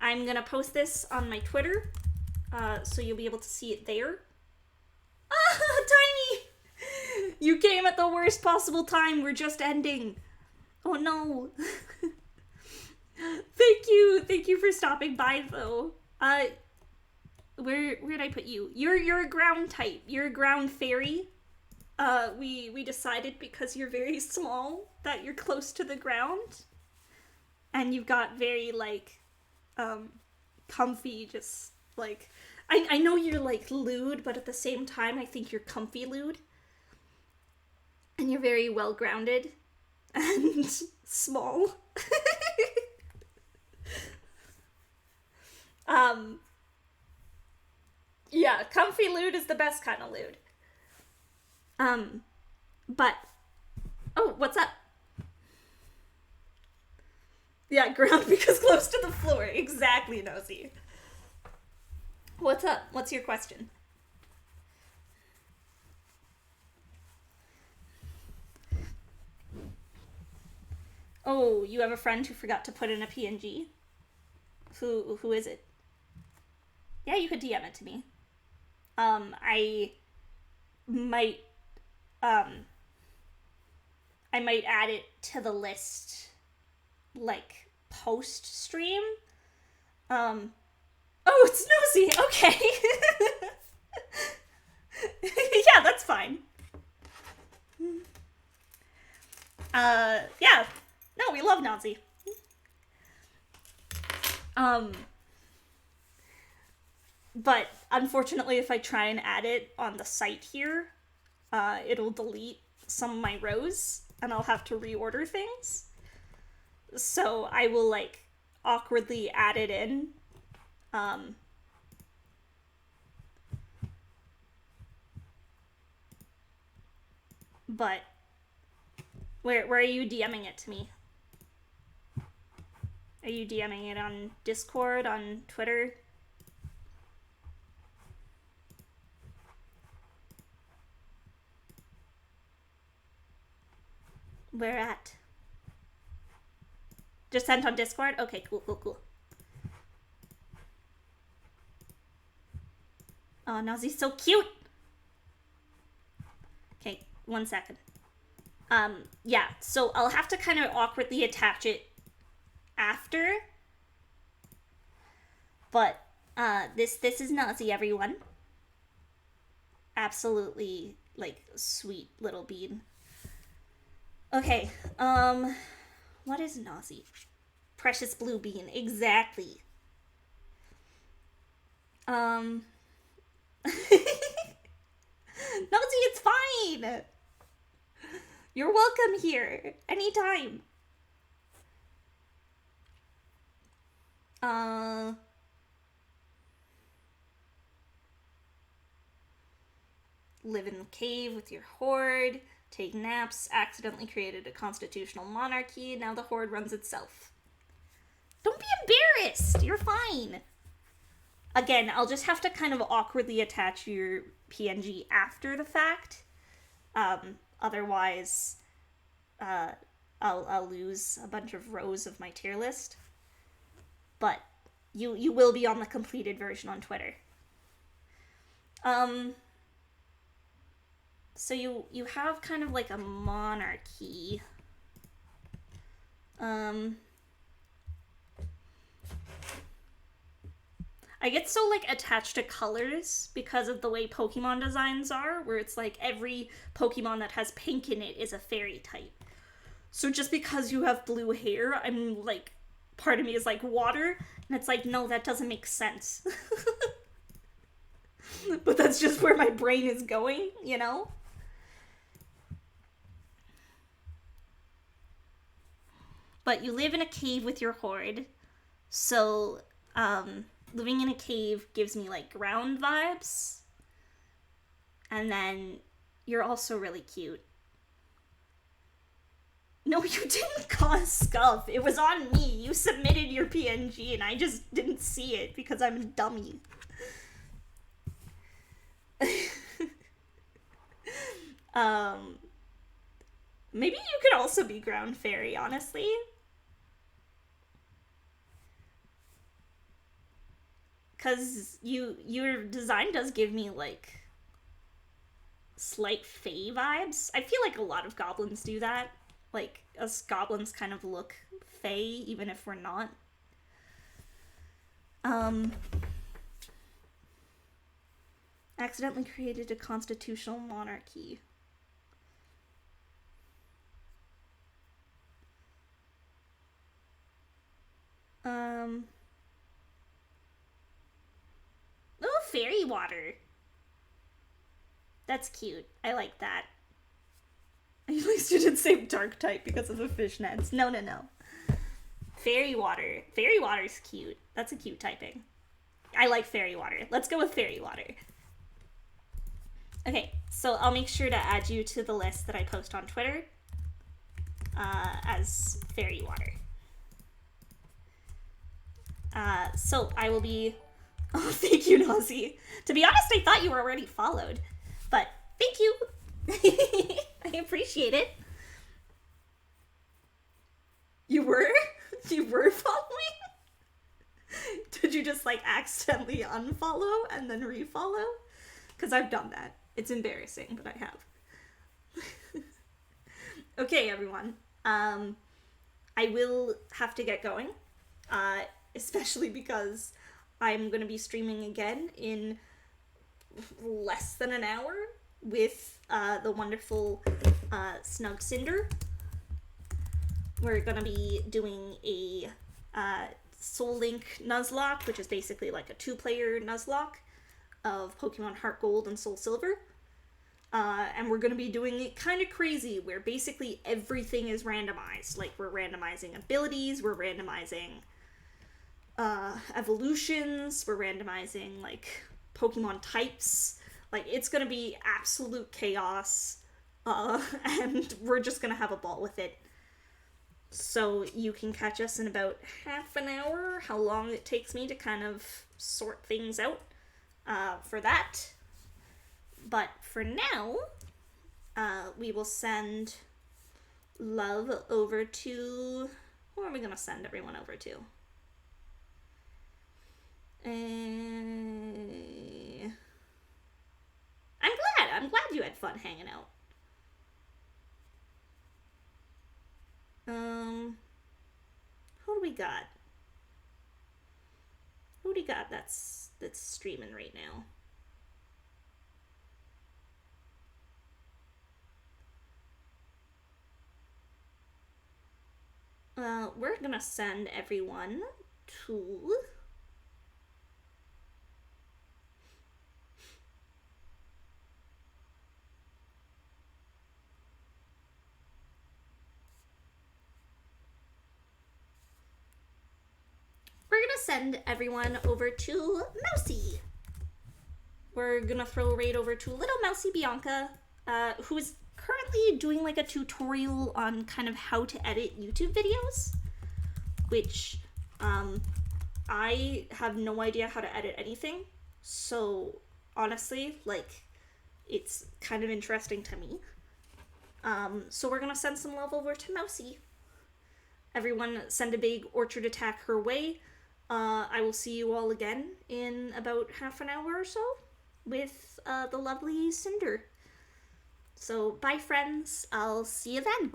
I'm gonna post this on my Twitter, so you'll be able to see it there. Ah, Tiny! You came at the worst possible time. We're just ending. Oh no. Thank you for stopping by though. Where'd I put you? You're a ground type. You're a ground fairy. We decided because you're very small that you're close to the ground, and you've got very like comfy, just like I know you're like lewd, but at the same time I think you're comfy lewd, and you're very well grounded and small. Yeah, comfy lewd is the best kind of lewd. But oh, what's up? Yeah, ground because close to the floor. Exactly, Nosy. What's up? What's your question? Oh, you have a friend who forgot to put in a PNG? Who is it? Yeah, you could DM it to me. I might add it to the list, like, post-stream. Oh, it's Nosy! Okay! Yeah, that's fine. Yeah. No, we love Nosy. But unfortunately, if I try and add it on the site here, it'll delete some of my rows, and I'll have to reorder things. So I will, like, awkwardly add it in. But where are you DMing it to me? Are you DMing it on Discord, on Twitter? Where at? Just sent on Discord? Okay, cool. Oh, Nazi's so cute! Okay, 1 second. Yeah, so I'll have to kind of awkwardly attach it after. But, this is Nazi, everyone. Absolutely, like, sweet little bean. Okay, what is Nazi? Precious blue bean, exactly. Nazi, it's fine! You're welcome here, anytime. Live in the cave with your horde, take naps, accidentally created a constitutional monarchy, now the horde runs itself. Don't be embarrassed, you're fine. Again, I'll just have to kind of awkwardly attach your PNG after the fact. Otherwise, I'll lose a bunch of rows of my tier list. But you will be on the completed version on Twitter. So you have kind of like a monarchy. I get so like attached to colors because of the way Pokemon designs are, where it's like every Pokemon that has pink in it is a fairy type. So just because you have blue hair, I'm like, part of me is like water, and it's like, no, that doesn't make sense. But that's just where my brain is going, you know? But you live in a cave with your horde, so, living in a cave gives me, like, ground vibes. And then you're also really cute. No, you didn't cause scuff. It was on me. You submitted your PNG and I just didn't see it because I'm a dummy. Maybe you could also be ground fairy, honestly. Cause your design does give me like slight fae vibes. I feel like a lot of goblins do that. Like us goblins kind of look fae even if we're not. Accidentally created a constitutional monarchy. Oh, fairy water. That's cute. I like that. At least you didn't say dark type because of the fishnets. No. Fairy water. Fairy water's cute. That's a cute typing. I like fairy water. Let's go with fairy water. Okay, so I'll make sure to add you to the list that I post on Twitter as fairy water. So I will be... Oh, thank you, Nazi. To be honest, I thought you were already followed. But thank you. I appreciate it. You were? You were following? Did you just like accidentally unfollow and then refollow? Because I've done that. It's embarrassing, but I have. Okay, everyone. I will have to get going. Especially because I'm going to be streaming again in less than an hour with the wonderful Snug Cinder. We're going to be doing a Soul Link Nuzlocke, which is basically like a 2-player Nuzlocke of Pokemon Heart Gold and Soul Silver. And we're going to be doing it kind of crazy, where basically everything is randomized. Like, we're randomizing abilities, we're randomizing evolutions, we're randomizing like Pokemon types. Like, it's gonna be absolute chaos, and we're just gonna have a ball with it. So you can catch us in about half an hour, how long it takes me to kind of sort things out for that. But for now, we will send love over to... Who are we gonna send everyone over to? I'm glad you had fun hanging out. Who do we got? Who do we got that's streaming right now? We're gonna send everyone to... We're gonna send everyone over to Mousy. We're gonna throw a raid over to little Mousy Bianca, who is currently doing like a tutorial on kind of how to edit YouTube videos, which I have no idea how to edit anything. So honestly, like, it's kind of interesting to me. So we're gonna send some love over to Mousy. Everyone send a big orchard attack her way. I will see you all again in about half an hour or so with the lovely Cinder. So bye, friends. I'll see you then.